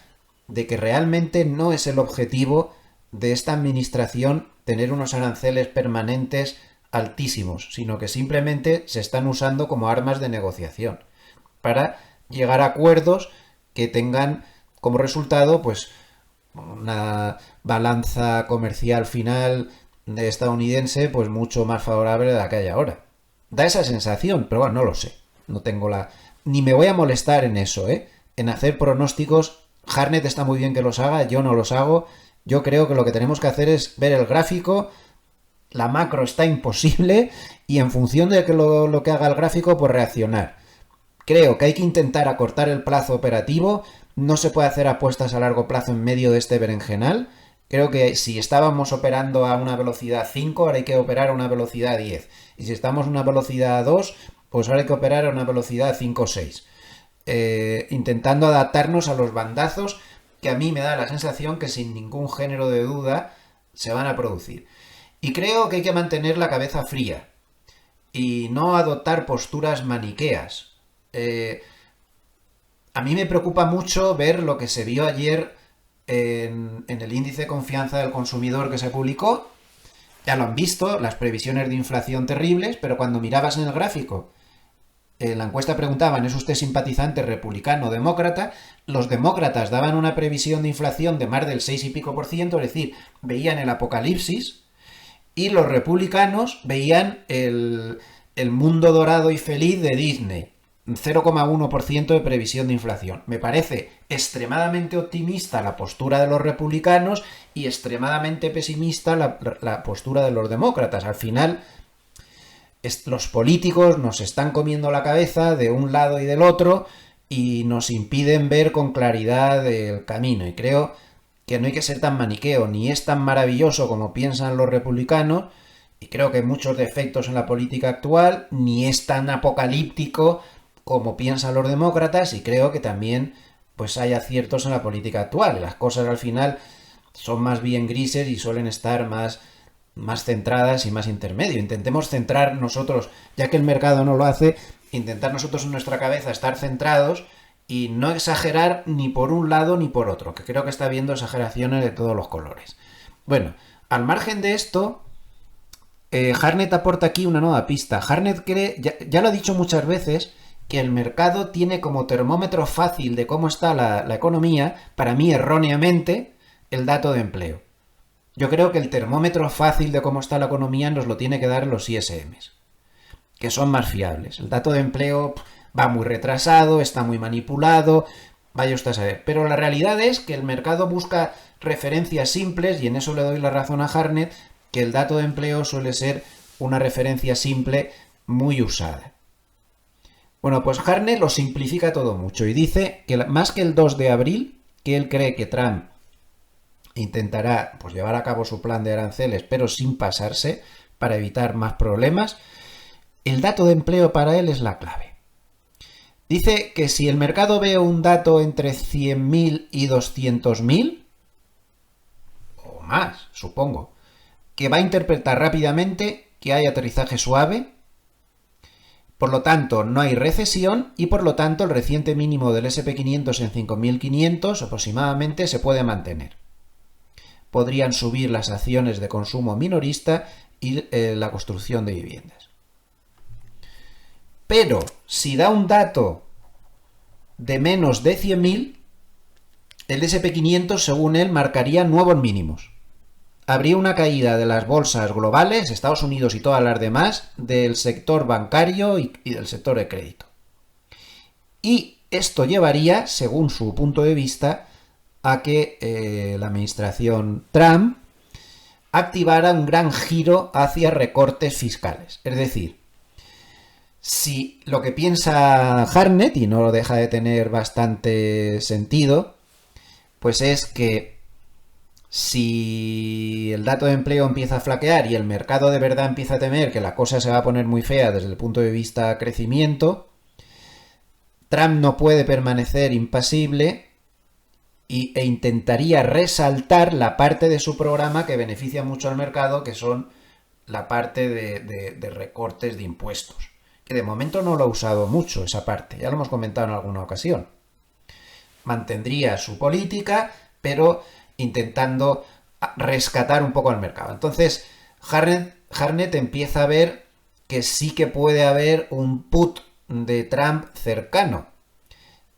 de que realmente no es el objetivo de esta administración tener unos aranceles permanentes altísimos, sino que simplemente se están usando como armas de negociación para llegar a acuerdos que tengan como resultado pues una balanza comercial final de estadounidense pues mucho más favorable de la que hay ahora. Da esa sensación, pero bueno, no lo sé. No tengo ni me voy a molestar en eso, en hacer pronósticos. Hartnett está muy bien que los haga, yo no los hago. Yo creo que lo que tenemos que hacer es ver el gráfico. La macro está imposible y en función de lo que haga el gráfico, pues reaccionar. Creo que hay que intentar acortar el plazo operativo. No se puede hacer apuestas a largo plazo en medio de este berenjenal. Creo que si estábamos operando a una velocidad 5, ahora hay que operar a una velocidad 10. Y si estamos a una velocidad 2, pues ahora hay que operar a una velocidad 5 o 6. Intentando adaptarnos a los bandazos que a mí me da la sensación que sin ningún género de duda se van a producir. Y creo que hay que mantener la cabeza fría y no adoptar posturas maniqueas. A mí me preocupa mucho ver lo que se vio ayer en el índice de confianza del consumidor que se publicó. Ya lo han visto, las previsiones de inflación terribles, pero cuando mirabas en el gráfico, en la encuesta preguntaban, ¿es usted simpatizante republicano o demócrata? Los demócratas daban una previsión de inflación de más del 6 y pico %, es decir, veían el apocalipsis, y los republicanos veían el mundo dorado y feliz de Disney. 0,1% de previsión de inflación. Me parece extremadamente optimista la postura de los republicanos y extremadamente pesimista la postura de los demócratas. Al final, los políticos nos están comiendo la cabeza de un lado y del otro y nos impiden ver con claridad el camino. Y creo que no hay que ser tan maniqueo, ni es tan maravilloso como piensan los republicanos, y creo que hay muchos defectos en la política actual, ni es tan apocalíptico como piensan los demócratas, y creo que también pues hay aciertos en la política actual. Las cosas al final son más bien grises y suelen estar más centradas y más intermedio. Intentemos centrar nosotros, ya que el mercado no lo hace, intentar nosotros en nuestra cabeza estar centrados y no exagerar ni por un lado ni por otro, que creo que está habiendo exageraciones de todos los colores. Bueno, al margen de esto, Hartnett aporta aquí una nueva pista. Hartnett cree, ya lo ha dicho muchas veces, que el mercado tiene como termómetro fácil de cómo está la economía, para mí erróneamente, el dato de empleo. Yo creo que el termómetro fácil de cómo está la economía nos lo tiene que dar los ISMs, que son más fiables. El dato de empleo va muy retrasado, está muy manipulado, vaya usted a saber. Pero la realidad es que el mercado busca referencias simples, y en eso le doy la razón a Hartnett, que el dato de empleo suele ser una referencia simple muy usada. Bueno, pues Hartnett lo simplifica todo mucho y dice que más que el 2 de abril, que él cree que Trump intentará pues llevar a cabo su plan de aranceles, pero sin pasarse, para evitar más problemas, el dato de empleo para él es la clave. Dice que si el mercado ve un dato entre 100.000 y 200.000, o más, supongo, que va a interpretar rápidamente que hay aterrizaje suave, por lo tanto no hay recesión y por lo tanto el reciente mínimo del SP500 en 5.500 aproximadamente se puede mantener. Podrían subir las acciones de consumo minorista y la construcción de viviendas. Pero si da un dato de menos de 100.000, el SP500 según él marcaría nuevos mínimos. Habría una caída de las bolsas globales, Estados Unidos y todas las demás, del sector bancario y del sector de crédito. Y esto llevaría, según su punto de vista, a que la administración Trump activara un gran giro hacia recortes fiscales. Es decir, si lo que piensa Hartnett, y no lo deja de tener bastante sentido, pues es que si el dato de empleo empieza a flaquear y el mercado de verdad empieza a temer que la cosa se va a poner muy fea desde el punto de vista crecimiento, Trump no puede permanecer impasible e intentaría resaltar la parte de su programa que beneficia mucho al mercado, que son la parte de recortes de impuestos. Que de momento no lo ha usado mucho esa parte, ya lo hemos comentado en alguna ocasión. Mantendría su política, pero intentando rescatar un poco al mercado. Entonces, Hartnett empieza a ver que sí que puede haber un put de Trump cercano.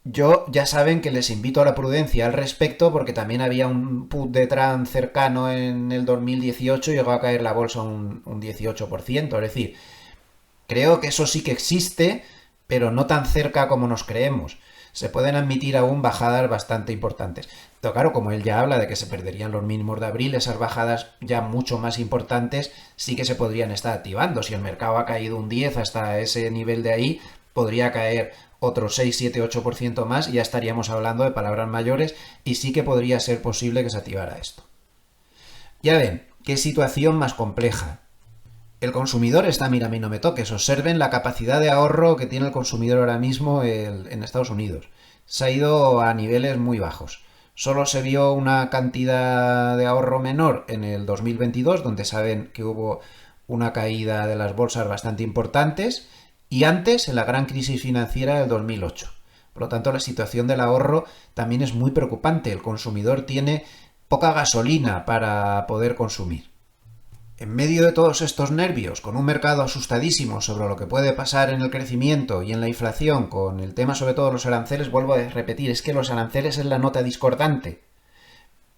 Yo ya saben que les invito a la prudencia al respecto, porque también había un put de Trump cercano en el 2018 y llegó a caer la bolsa un 18%. Es decir, creo que eso sí que existe, pero no tan cerca como nos creemos. Se pueden admitir aún bajadas bastante importantes. Pero claro, como él ya habla de que se perderían los mínimos de abril, esas bajadas ya mucho más importantes sí que se podrían estar activando. Si el mercado ha caído un 10 hasta ese nivel de ahí, podría caer otro 6, 7, 8% más y ya estaríamos hablando de palabras mayores y sí que podría ser posible que se activara esto. Ya ven, qué situación más compleja. El consumidor está, mira, a mí no me toques. Observen la capacidad de ahorro que tiene el consumidor ahora mismo en Estados Unidos. Se ha ido a niveles muy bajos. Solo se vio una cantidad de ahorro menor en el 2022, donde saben que hubo una caída de las bolsas bastante importantes, y antes en la gran crisis financiera del 2008. Por lo tanto, la situación del ahorro también es muy preocupante. El consumidor tiene poca gasolina para poder consumir. En medio de todos estos nervios, con un mercado asustadísimo sobre lo que puede pasar en el crecimiento y en la inflación, con el tema sobre todo de los aranceles, vuelvo a repetir, es que los aranceles es la nota discordante.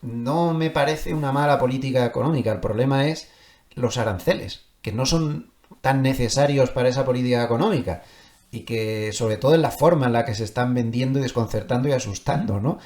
No me parece una mala política económica, el problema es los aranceles, que no son tan necesarios para esa política económica y que sobre todo en la forma en la que se están vendiendo y desconcertando y asustando, ¿no?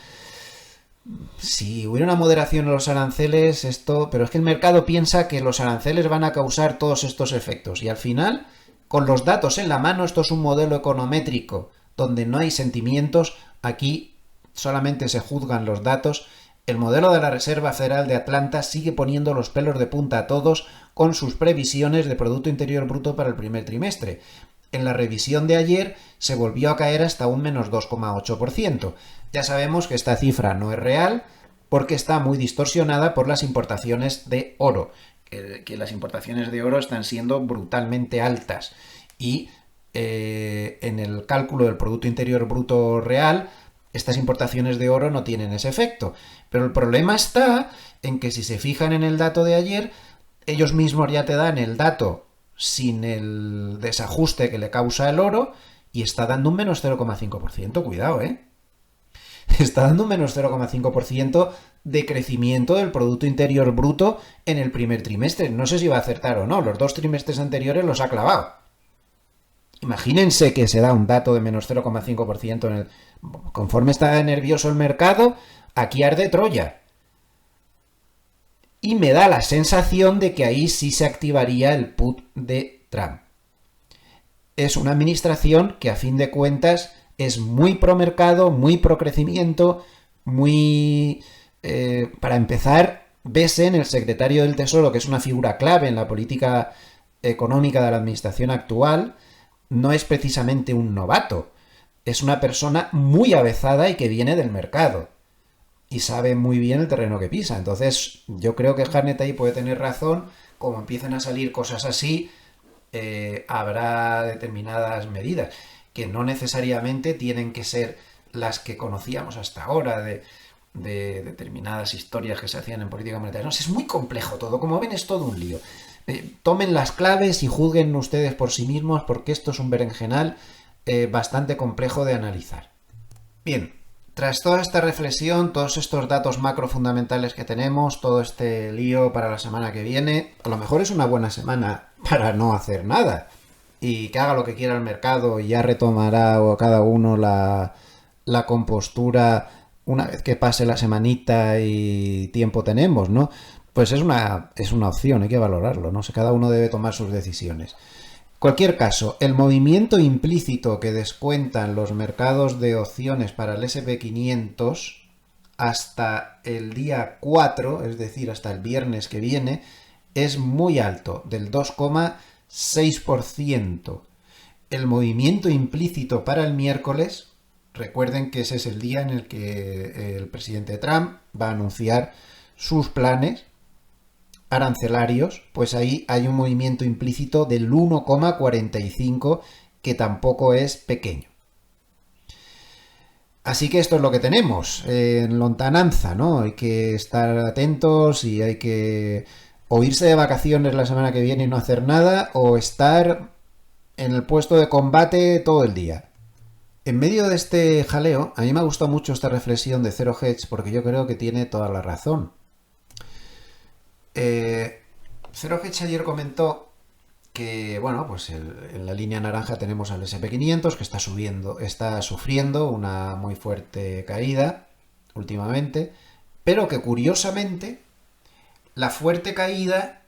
Si hubiera una moderación en los aranceles, pero es que el mercado piensa que los aranceles van a causar todos estos efectos y al final, con los datos en la mano, esto es un modelo econométrico donde no hay sentimientos, aquí solamente se juzgan los datos. El modelo de la Reserva Federal de Atlanta sigue poniendo los pelos de punta a todos con sus previsiones de Producto Interior Bruto para el primer trimestre. En la revisión de ayer se volvió a caer hasta un menos 2,8%. Ya sabemos que esta cifra no es real porque está muy distorsionada por las importaciones de oro, que las importaciones de oro están siendo brutalmente altas y en el cálculo del Producto Interior Bruto real estas importaciones de oro no tienen ese efecto. Pero el problema está en que si se fijan en el dato de ayer, ellos mismos ya te dan el dato sin el desajuste que le causa el oro y está dando un menos 0,5%. Cuidado, está dando un menos 0,5% de crecimiento del Producto Interior Bruto en el primer trimestre. No sé si va a acertar o no. Los dos trimestres anteriores los ha clavado. Imagínense que se da un dato de menos 0,5% en el... Conforme está nervioso el mercado, aquí arde Troya. Y me da la sensación de que ahí sí se activaría el put de Trump. Es una administración que a fin de cuentas es muy pro mercado, muy pro crecimiento, muy... para empezar, Besen, el secretario del Tesoro, que es una figura clave en la política económica de la administración actual, no es precisamente un novato. Es una persona muy avezada y que viene del mercado. Y sabe muy bien el terreno que pisa. Entonces, yo creo que Harnett ahí puede tener razón. Como empiecen a salir cosas así, habrá determinadas medidas que no necesariamente tienen que ser las que conocíamos hasta ahora de determinadas historias que se hacían en política monetaria. No, es muy complejo todo. Como ven, es todo un lío. Tomen las claves y juzguen ustedes por sí mismos, porque esto es un berenjenal bastante complejo de analizar. Bien, tras toda esta reflexión, todos estos datos macro fundamentales que tenemos, todo este lío para la semana que viene, a lo mejor es una buena semana para no hacer nada y que haga lo que quiera el mercado y ya retomará cada uno la compostura una vez que pase la semanita y tiempo tenemos, ¿no? Pues es una opción, hay que valorarlo, ¿no? Cada uno debe tomar sus decisiones. Cualquier caso, el movimiento implícito que descuentan los mercados de opciones para el S&P 500 hasta el día 4, es decir, hasta el viernes que viene, es muy alto, del 2,6%. El movimiento implícito para el miércoles, recuerden que ese es el día en el que el presidente Trump va a anunciar sus planes arancelarios, pues ahí hay un movimiento implícito del 1,45, que tampoco es pequeño. Así que esto es lo que tenemos en lontananza, ¿no? Hay que estar atentos y hay que o irse de vacaciones la semana que viene y no hacer nada, o estar en el puesto de combate todo el día. En medio de este jaleo, a mí me ha gustado mucho esta reflexión de Zero Hedge porque yo creo que tiene toda la razón. Zero Hedge ayer comentó que, bueno, pues en la línea naranja tenemos al S&P 500 que está sufriendo una muy fuerte caída últimamente, pero que curiosamente la fuerte caída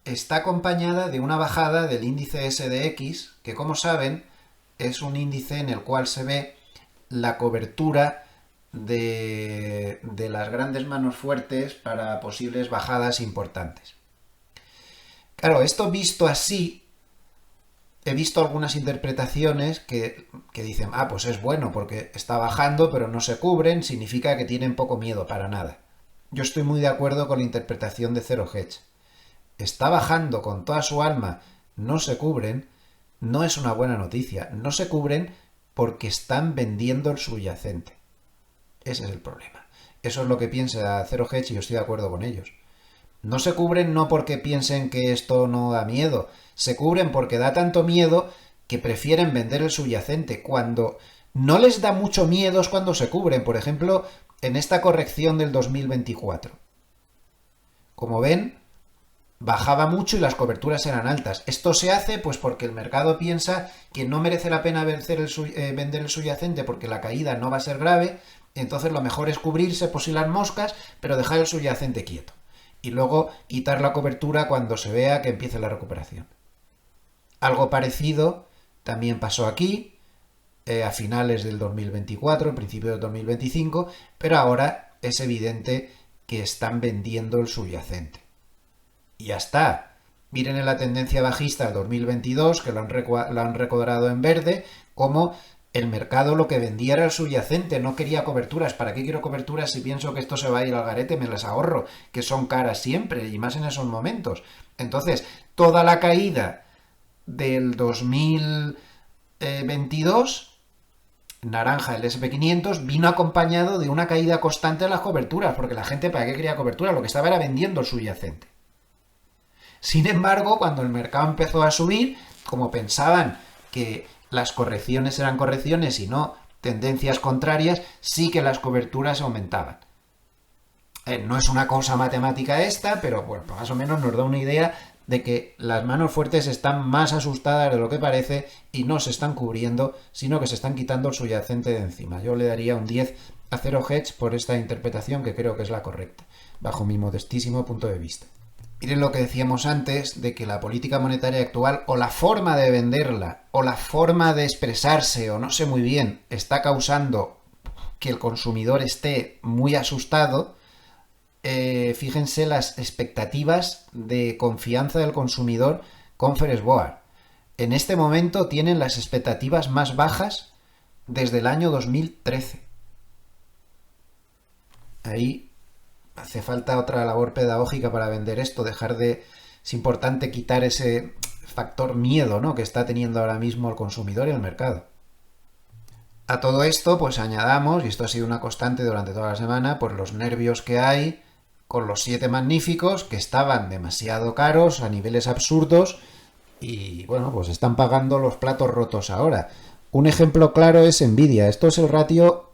está acompañada de una bajada del índice SDX, que como saben es un índice en el cual se ve la cobertura de las grandes manos fuertes para posibles bajadas importantes. Claro, esto visto así, he visto algunas interpretaciones que dicen, pues es bueno porque está bajando pero no se cubren, significa que tienen poco miedo, para nada. Yo estoy muy de acuerdo con la interpretación de Zero Hedge. Está bajando con toda su alma, no se cubren, no es una buena noticia. No se cubren porque están vendiendo el subyacente. Ese es el problema. Eso es lo que piensa Zero Hedge y yo estoy de acuerdo con ellos. No se cubren no porque piensen que esto no da miedo. Se cubren porque da tanto miedo que prefieren vender el subyacente. Cuando no les da mucho miedo es cuando se cubren. Por ejemplo, en esta corrección del 2024. Como ven, bajaba mucho y las coberturas eran altas. Esto se hace pues porque el mercado piensa que no merece la pena vender el subyacente porque la caída no va a ser grave. Entonces lo mejor es cubrirse por si las moscas, pero dejar el subyacente quieto. Y luego quitar la cobertura cuando se vea que empiece la recuperación. Algo parecido también pasó aquí, a finales del 2024, principio del 2025, pero ahora es evidente que están vendiendo el subyacente. Y ya está. Miren en la tendencia bajista del 2022, que lo han recuadrado en verde, como el mercado lo que vendía era el subyacente, no quería coberturas. ¿Para qué quiero coberturas si pienso que esto se va a ir al garete? Me las ahorro, que son caras siempre, y más en esos momentos. Entonces, toda la caída del 2022, naranja, el S&P 500, vino acompañado de una caída constante de las coberturas, porque la gente, ¿para qué quería cobertura? Lo que estaba era vendiendo el subyacente. Sin embargo, cuando el mercado empezó a subir, como pensaban que las correcciones eran correcciones y no tendencias contrarias, sí que las coberturas aumentaban. No es una cosa matemática esta, pero bueno, más o menos nos da una idea de que las manos fuertes están más asustadas de lo que parece y no se están cubriendo, sino que se están quitando el subyacente de encima. Yo le daría un 10 a Zero Hedge por esta interpretación, que creo que es la correcta, bajo mi modestísimo punto de vista. Miren lo que decíamos antes de que la política monetaria actual, o la forma de venderla, o la forma de expresarse, o no sé muy bien, está causando que el consumidor esté muy asustado. Fíjense las expectativas de confianza del consumidor Conference Board. En este momento tienen las expectativas más bajas desde el año 2013. Ahí hace falta otra labor pedagógica para vender esto, dejar de... Es importante quitar ese factor miedo, ¿no?, que está teniendo ahora mismo el consumidor y el mercado. A todo esto, pues añadamos, y esto ha sido una constante durante toda la semana, pues los nervios que hay con los 7 magníficos, que estaban demasiado caros, a niveles absurdos, y bueno, pues están pagando los platos rotos ahora. Un ejemplo claro es Nvidia. Esto es el ratio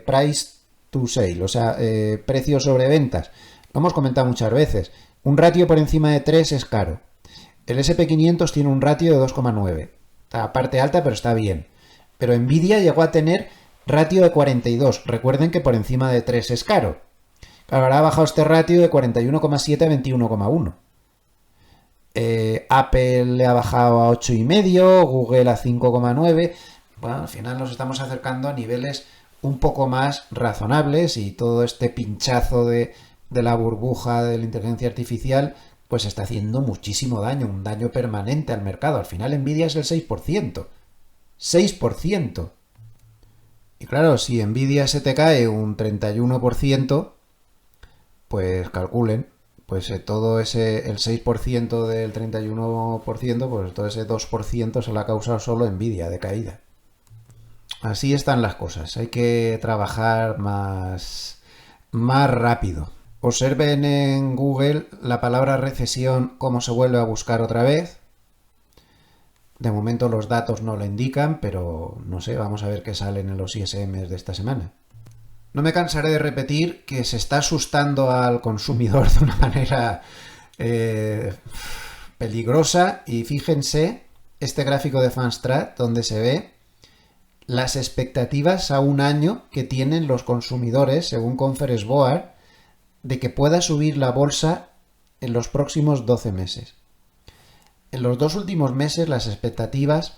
price to sale, o sea, precio sobre ventas. Lo hemos comentado muchas veces. Un ratio por encima de 3 es caro. El SP500 tiene un ratio de 2,9. Está parte alta, pero está bien. Pero Nvidia llegó a tener ratio de 42. Recuerden que por encima de 3 es caro. Claro, ahora ha bajado este ratio de 41,7 a 21,1. Apple le ha bajado a 8,5, Google a 5,9. Bueno, al final nos estamos acercando a niveles un poco más razonables y todo este pinchazo de la burbuja de la inteligencia artificial pues está haciendo muchísimo daño, un daño permanente al mercado. Al final Nvidia es el 6%. 6%. Y claro, si Nvidia se te cae un 31%, pues calculen, pues todo ese, el 6% del 31%, pues todo ese 2% se lo ha causado solo Nvidia de caída. Así están las cosas, hay que trabajar más rápido. Observen en Google la palabra recesión, cómo se vuelve a buscar otra vez. De momento los datos no lo indican, pero no sé, vamos a ver qué salen en los ISM de esta semana. No me cansaré de repetir que se está asustando al consumidor de una manera peligrosa, y fíjense este gráfico de Fanstrat donde se ve las expectativas a un año que tienen los consumidores, según Conference Board, de que pueda subir la bolsa en los próximos 12 meses. En los 2 últimos meses las expectativas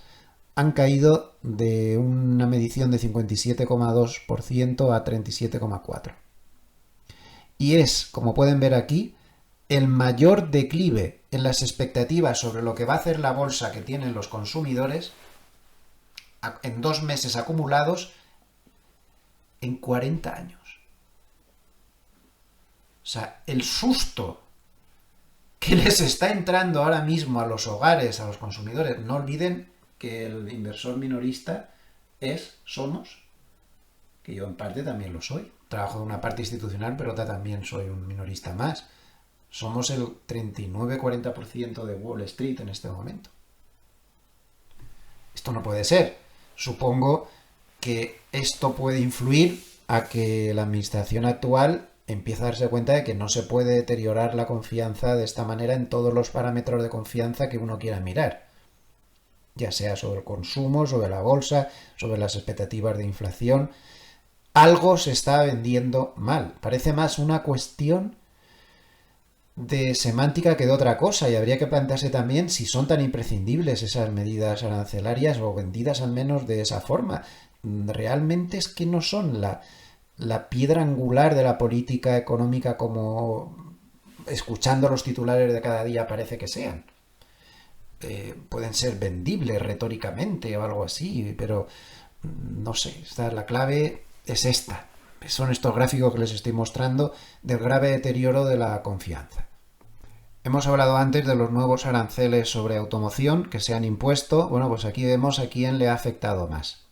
han caído de una medición de 57,2% a 37,4%. Y es, como pueden ver aquí, el mayor declive en las expectativas sobre lo que va a hacer la bolsa que tienen los consumidores en 2 meses acumulados en 40 años. O sea, el susto que les está entrando ahora mismo a los hogares, a los consumidores. No olviden que el inversor minorista somos, que yo en parte también lo soy. Trabajo en una parte institucional, pero también soy un minorista más. Somos el 39-40% de Wall Street en este momento. Esto no puede ser. Supongo que esto puede influir a que la administración actual empieza a darse cuenta de que no se puede deteriorar la confianza de esta manera en todos los parámetros de confianza que uno quiera mirar, ya sea sobre el consumo, sobre la bolsa, sobre las expectativas de inflación. Algo se está vendiendo mal. Parece más una cuestión de semántica que de otra cosa, y habría que plantearse también si son tan imprescindibles esas medidas arancelarias, o vendidas al menos de esa forma. Realmente es que no son la piedra angular de la política económica como, escuchando los titulares de cada día, parece que sean. Pueden ser vendibles retóricamente o algo así, pero no sé, la clave es esta. Son estos gráficos que les estoy mostrando del grave deterioro de la confianza. Hemos hablado antes de los nuevos aranceles sobre automoción que se han impuesto. Bueno, pues aquí vemos a quién le ha afectado más.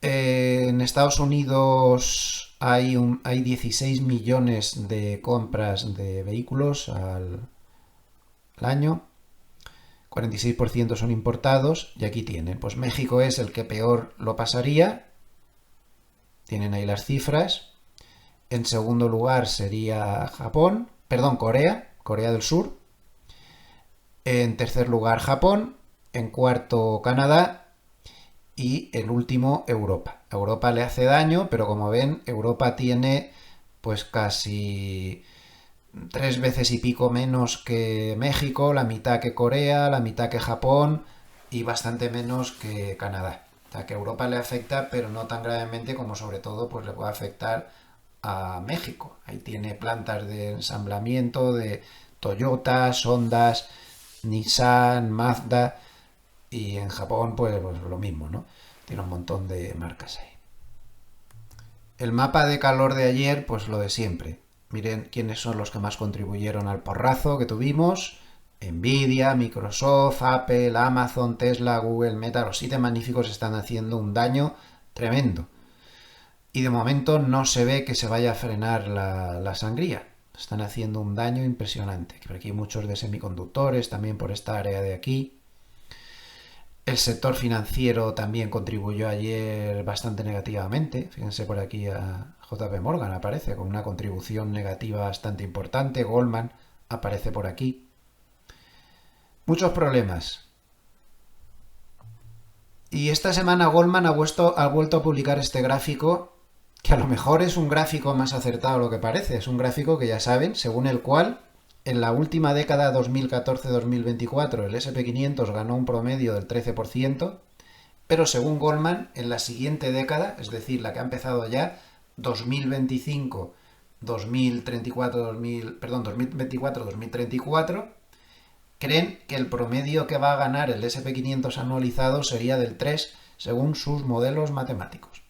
En Estados Unidos hay 16 millones de compras de vehículos al año. 46% son importados, y aquí tienen, pues México es el que peor lo pasaría. Tienen ahí las cifras. En segundo lugar sería Corea del Sur. En tercer lugar Japón, en cuarto Canadá y el último Europa. Europa le hace daño, pero como ven, Europa tiene pues casi 3 veces y pico menos que México, la mitad que Corea, la mitad que Japón y bastante menos que Canadá. O sea que a Europa le afecta, pero no tan gravemente como sobre todo pues le puede afectar a México. Ahí tiene plantas de ensamblamiento de Toyota, Hondas, Nissan, Mazda y en Japón pues lo mismo, ¿no? Tiene un montón de marcas ahí. El mapa de calor de ayer, pues lo de siempre. Miren quiénes son los que más contribuyeron al porrazo que tuvimos. Nvidia, Microsoft, Apple, Amazon, Tesla, Google, Meta. Los 7 magníficos están haciendo un daño tremendo. Y de momento no se ve que se vaya a frenar la sangría. Están haciendo un daño impresionante. Por aquí hay muchos de semiconductores, también por esta área de aquí. El sector financiero también contribuyó ayer bastante negativamente. Fíjense por aquí a JP Morgan aparece con una contribución negativa bastante importante. Goldman aparece por aquí. Muchos problemas. Y esta semana Goldman ha vuelto a publicar este gráfico, que a lo mejor es un gráfico más acertado de lo que parece. Es un gráfico que ya saben, según el cual en la última década 2014-2024 el SP500 ganó un promedio del 13%, pero según Goldman, en la siguiente década, es decir, la que ha empezado ya, 2025, 2024-2034, creen que el promedio que va a ganar el SP500 anualizado sería del 3, según sus modelos matemáticos.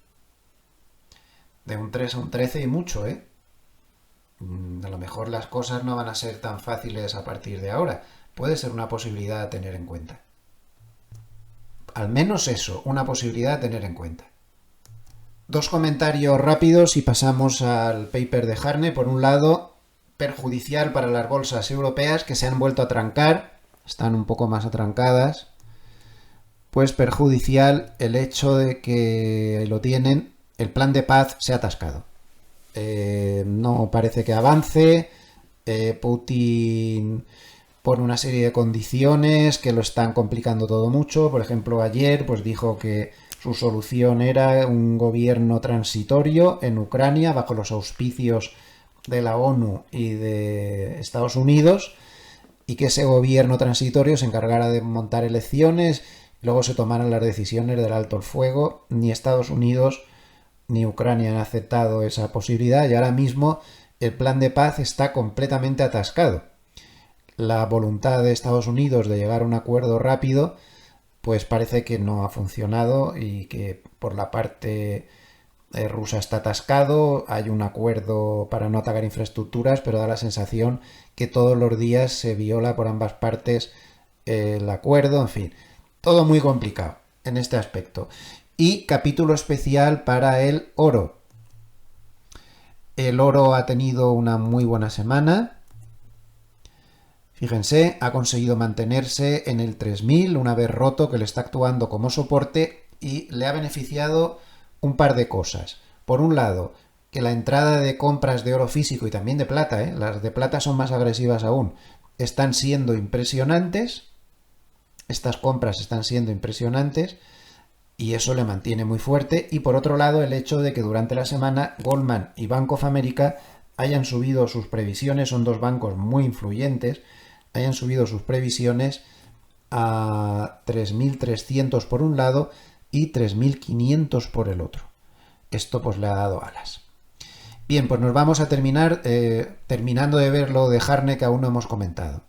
De un 3 a un 13 y mucho, ¿eh? A lo mejor las cosas no van a ser tan fáciles a partir de ahora. Puede ser una posibilidad a tener en cuenta. Al menos eso, una posibilidad a tener en cuenta. 2 comentarios rápidos y pasamos al paper de Harney. Por un lado, perjudicial para las bolsas europeas que se han vuelto a trancar, están un poco más atrancadas. Pues perjudicial el hecho de que lo tienen, el plan de paz se ha atascado. No parece que avance. Putin pone una serie de condiciones que lo están complicando todo mucho. Por ejemplo, ayer pues dijo que su solución era un gobierno transitorio en Ucrania bajo los auspicios de la ONU y de Estados Unidos, y que ese gobierno transitorio se encargara de montar elecciones, luego se tomaran las decisiones del alto el fuego. Ni Estados Unidos ni Ucrania han aceptado esa posibilidad y ahora mismo el plan de paz está completamente atascado. La voluntad de Estados Unidos de llegar a un acuerdo rápido pues parece que no ha funcionado y que por la parte rusa está atascado. Hay un acuerdo para no atacar infraestructuras, pero da la sensación que todos los días se viola por ambas partes el acuerdo. En fin, todo muy complicado en este aspecto. Y capítulo especial para el oro. El oro ha tenido una muy buena semana. Fíjense, ha conseguido mantenerse en el 3000 una vez roto, que le está actuando como soporte, y le ha beneficiado un par de cosas. Por un lado, que la entrada de compras de oro físico y también de plata, las de plata son más agresivas aún, están siendo impresionantes. Estas compras están siendo impresionantes y eso le mantiene muy fuerte. Y por otro lado, el hecho de que durante la semana Goldman y Bank of America hayan subido sus previsiones, son 2 bancos muy influyentes, hayan subido sus previsiones a 3.300 por un lado y 3.500 por el otro. Esto pues le ha dado alas. Bien, pues nos vamos a terminar terminando de ver lo de Harney, que aún no hemos comentado.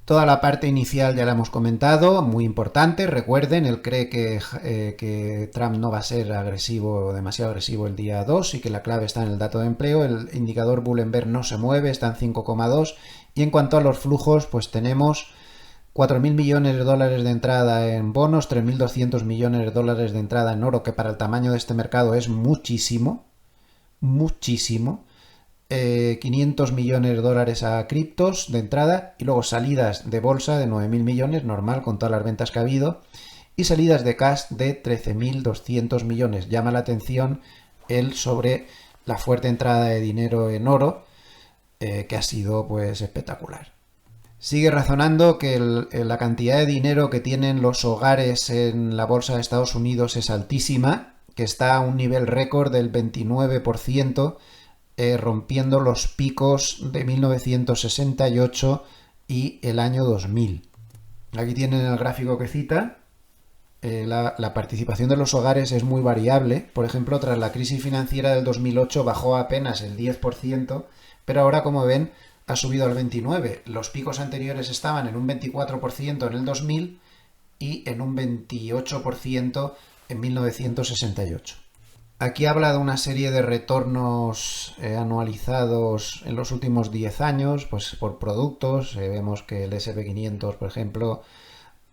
Toda la parte inicial ya la hemos comentado, muy importante. Recuerden, él cree que Trump no va a ser demasiado agresivo el día 2 y que la clave está en el dato de empleo. El indicador Bullenberg no se mueve, está en 5,2. Y en cuanto a los flujos, pues tenemos 4.000 millones de dólares de entrada en bonos, 3.200 millones de dólares de entrada en oro, que para el tamaño de este mercado es muchísimo, muchísimo. 500 millones de dólares a criptos de entrada, y luego salidas de bolsa de 9.000 millones, normal con todas las ventas que ha habido, y salidas de cash de 13.200 millones. Llama la atención sobre la fuerte entrada de dinero en oro, que ha sido pues espectacular. Sigue razonando que la cantidad de dinero que tienen los hogares en la bolsa de Estados Unidos es altísima, que está a un nivel récord del 29%, rompiendo los picos de 1968 y el año 2000. Aquí tienen el gráfico que cita. La participación de los hogares es muy variable. Por ejemplo, tras la crisis financiera del 2008 bajó apenas el 10%, pero ahora, como ven, ha subido al 29%. Los picos anteriores estaban en un 24% en el 2000 y en un 28% en 1968. Aquí habla de una serie de retornos anualizados en los últimos 10 años, pues por productos. Vemos que el SP500, por ejemplo,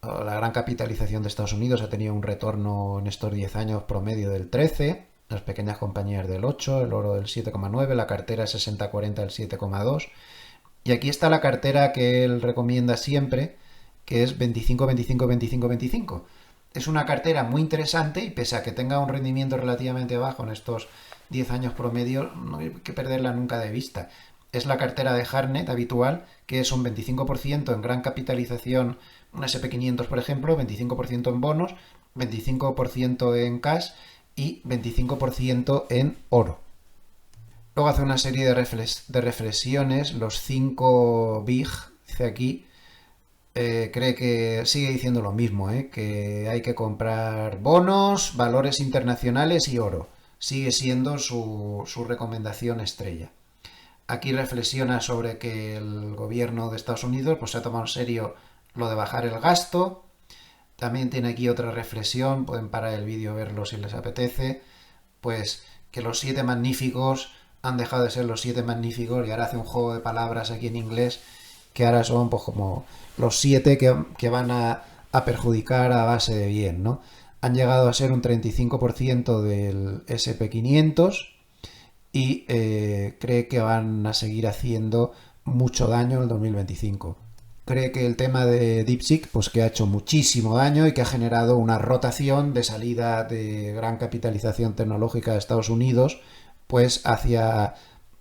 la gran capitalización de Estados Unidos ha tenido un retorno en estos 10 años promedio del 13%, las pequeñas compañías del 8%, el oro del 7,9%, la cartera 60-40 del 7,2%. Y aquí está la cartera que él recomienda siempre, que es 25-25-25-25. Es una cartera muy interesante y pese a que tenga un rendimiento relativamente bajo en estos 10 años promedio, no hay que perderla nunca de vista. Es la cartera de Harnett habitual, que es un 25% en gran capitalización, un SP500 por ejemplo, 25% en bonos, 25% en cash y 25% en oro. Luego hace una serie de reflexiones, los 5 big, dice aquí. Cree que sigue diciendo lo mismo, que hay que comprar bonos, valores internacionales y oro. Sigue siendo su recomendación estrella. Aquí reflexiona sobre que el gobierno de Estados Unidos pues, se ha tomado en serio lo de bajar el gasto. También tiene aquí otra reflexión, pueden parar el vídeo, verlo si les apetece, pues que los 7 magníficos han dejado de ser los 7 magníficos y ahora hace un juego de palabras aquí en inglés que ahora son pues como los 7 que van a perjudicar a base de bien, ¿no? Han llegado a ser un 35% del SP500 y cree que van a seguir haciendo mucho daño en el 2025. Cree que el tema de DeepSeek, pues que ha hecho muchísimo daño y que ha generado una rotación de salida de gran capitalización tecnológica de Estados Unidos, pues hacia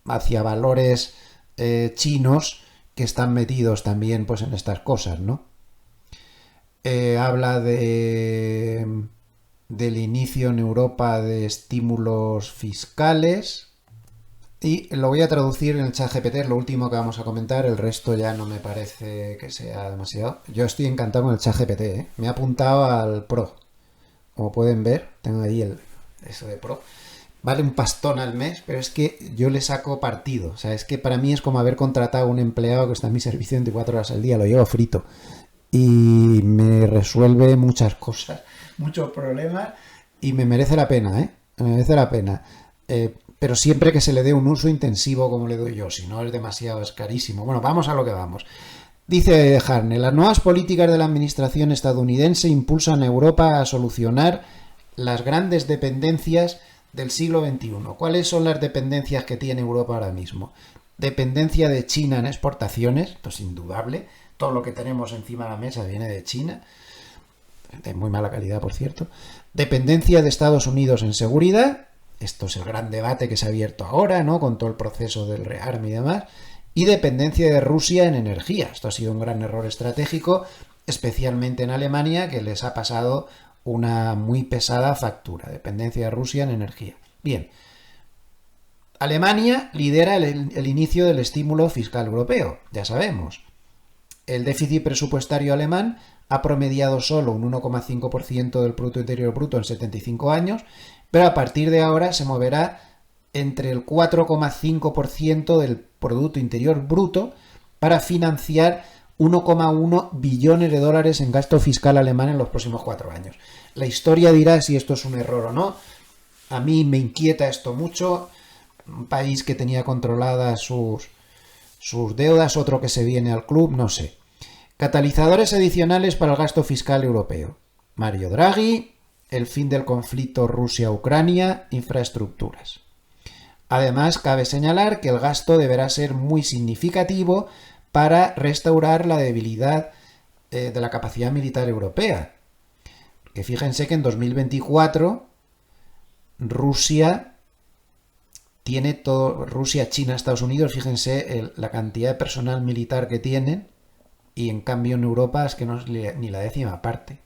valores chinos que están metidos también pues en estas cosas, ¿no? Habla del inicio en Europa de estímulos fiscales y lo voy a traducir en el ChatGPT, es lo último que vamos a comentar, el resto ya no me parece que sea demasiado. Yo estoy encantado con el ChatGPT, me he apuntado al Pro, como pueden ver, tengo ahí eso de Pro. Vale un pastón al mes, pero es que yo le saco partido. O sea, es que para mí es como haber contratado a un empleado que está en mi servicio 24 horas al día, lo llevo frito. Y me resuelve muchas cosas, muchos problemas, y me merece la pena, Me merece la pena. Pero siempre que se le dé un uso intensivo como le doy yo, si no es demasiado, es carísimo. Bueno, vamos a lo que vamos. Dice Harnett, las nuevas políticas de la administración estadounidense impulsan a Europa a solucionar las grandes dependencias del siglo XXI. ¿Cuáles son las dependencias que tiene Europa ahora mismo? Dependencia de China en exportaciones, esto es indudable. Todo lo que tenemos encima de la mesa viene de China, de muy mala calidad, por cierto. Dependencia de Estados Unidos en seguridad, esto es el gran debate que se ha abierto ahora, ¿no? Con todo el proceso del rearme y demás. Y dependencia de Rusia en energía. Esto ha sido un gran error estratégico, especialmente en Alemania, que les ha pasado una muy pesada factura, dependencia de Rusia en energía. Bien, Alemania lidera el inicio del estímulo fiscal europeo, ya sabemos. El déficit presupuestario alemán ha promediado solo un 1,5% del Producto Interior Bruto en 75 años, pero a partir de ahora se moverá entre el 4,5% del Producto Interior Bruto para financiar 1,1 billones de dólares en gasto fiscal alemán en los próximos 4 años. La historia dirá si esto es un error o no. A mí me inquieta esto mucho. Un país que tenía controladas sus deudas, otro que se viene al club, no sé. Catalizadores adicionales para el gasto fiscal europeo. Mario Draghi, el fin del conflicto Rusia-Ucrania, infraestructuras. Además, cabe señalar que el gasto deberá ser muy significativo para restaurar la debilidad de la capacidad militar europea. Que fíjense que en 2024 Rusia tiene todo, Rusia, China, Estados Unidos, fíjense la cantidad de personal militar que tienen, y en cambio en Europa es que no es ni la décima parte.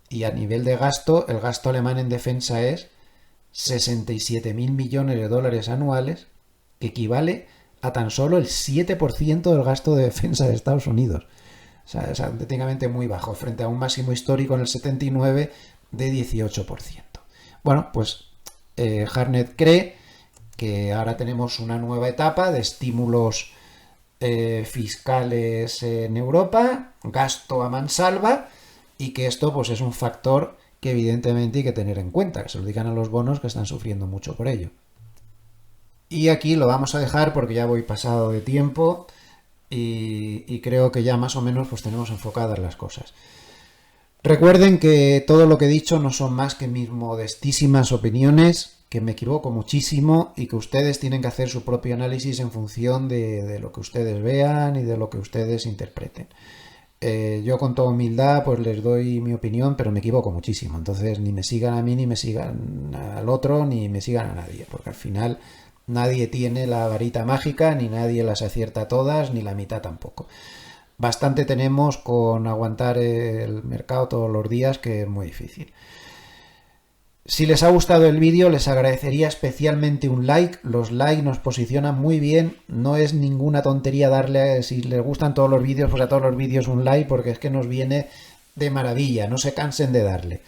Y a nivel de gasto, el gasto alemán en defensa es 67.000 millones de dólares anuales, que equivale a tan solo el 7% del gasto de defensa de Estados Unidos. O sea, es auténticamente muy bajo, frente a un máximo histórico en el 79 de 18%. Bueno, pues Hartnett cree que ahora tenemos una nueva etapa de estímulos fiscales en Europa, gasto a mansalva, y que esto pues es un factor que evidentemente hay que tener en cuenta, que se lo digan a los bonos que están sufriendo mucho por ello. Y aquí lo vamos a dejar porque ya voy pasado de tiempo y creo que ya más o menos pues tenemos enfocadas las cosas. Recuerden que todo lo que he dicho no son más que mis modestísimas opiniones, que me equivoco muchísimo y que ustedes tienen que hacer su propio análisis en función de lo que ustedes vean y de lo que ustedes interpreten. Yo con toda humildad pues les doy mi opinión, pero me equivoco muchísimo. Entonces ni me sigan a mí, ni me sigan al otro, ni me sigan a nadie, porque al final nadie tiene la varita mágica, ni nadie las acierta todas, ni la mitad tampoco. Bastante tenemos con aguantar el mercado todos los días, que es muy difícil. Si les ha gustado el vídeo, les agradecería especialmente un like. Los likes nos posicionan muy bien. No es ninguna tontería darle, si les gustan todos los vídeos, pues a todos los vídeos un like, porque es que nos viene de maravilla. No se cansen de darle.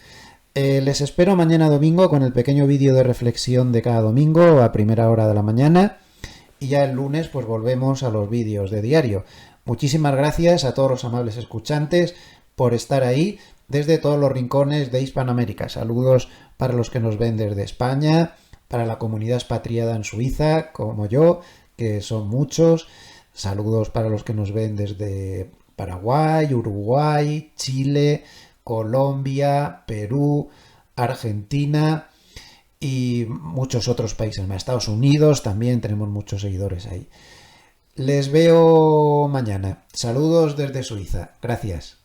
Les espero mañana domingo con el pequeño vídeo de reflexión de cada domingo a primera hora de la mañana. Y ya el lunes pues volvemos a los vídeos de diario. Muchísimas gracias a todos los amables escuchantes por estar ahí desde todos los rincones de Hispanoamérica. Saludos para los que nos ven desde España, para la comunidad expatriada en Suiza, como yo, que son muchos. Saludos para los que nos ven desde Paraguay, Uruguay, Chile, Colombia, Perú, Argentina y muchos otros países más. Estados Unidos también tenemos muchos seguidores ahí. Les veo mañana. Saludos desde Suiza. Gracias.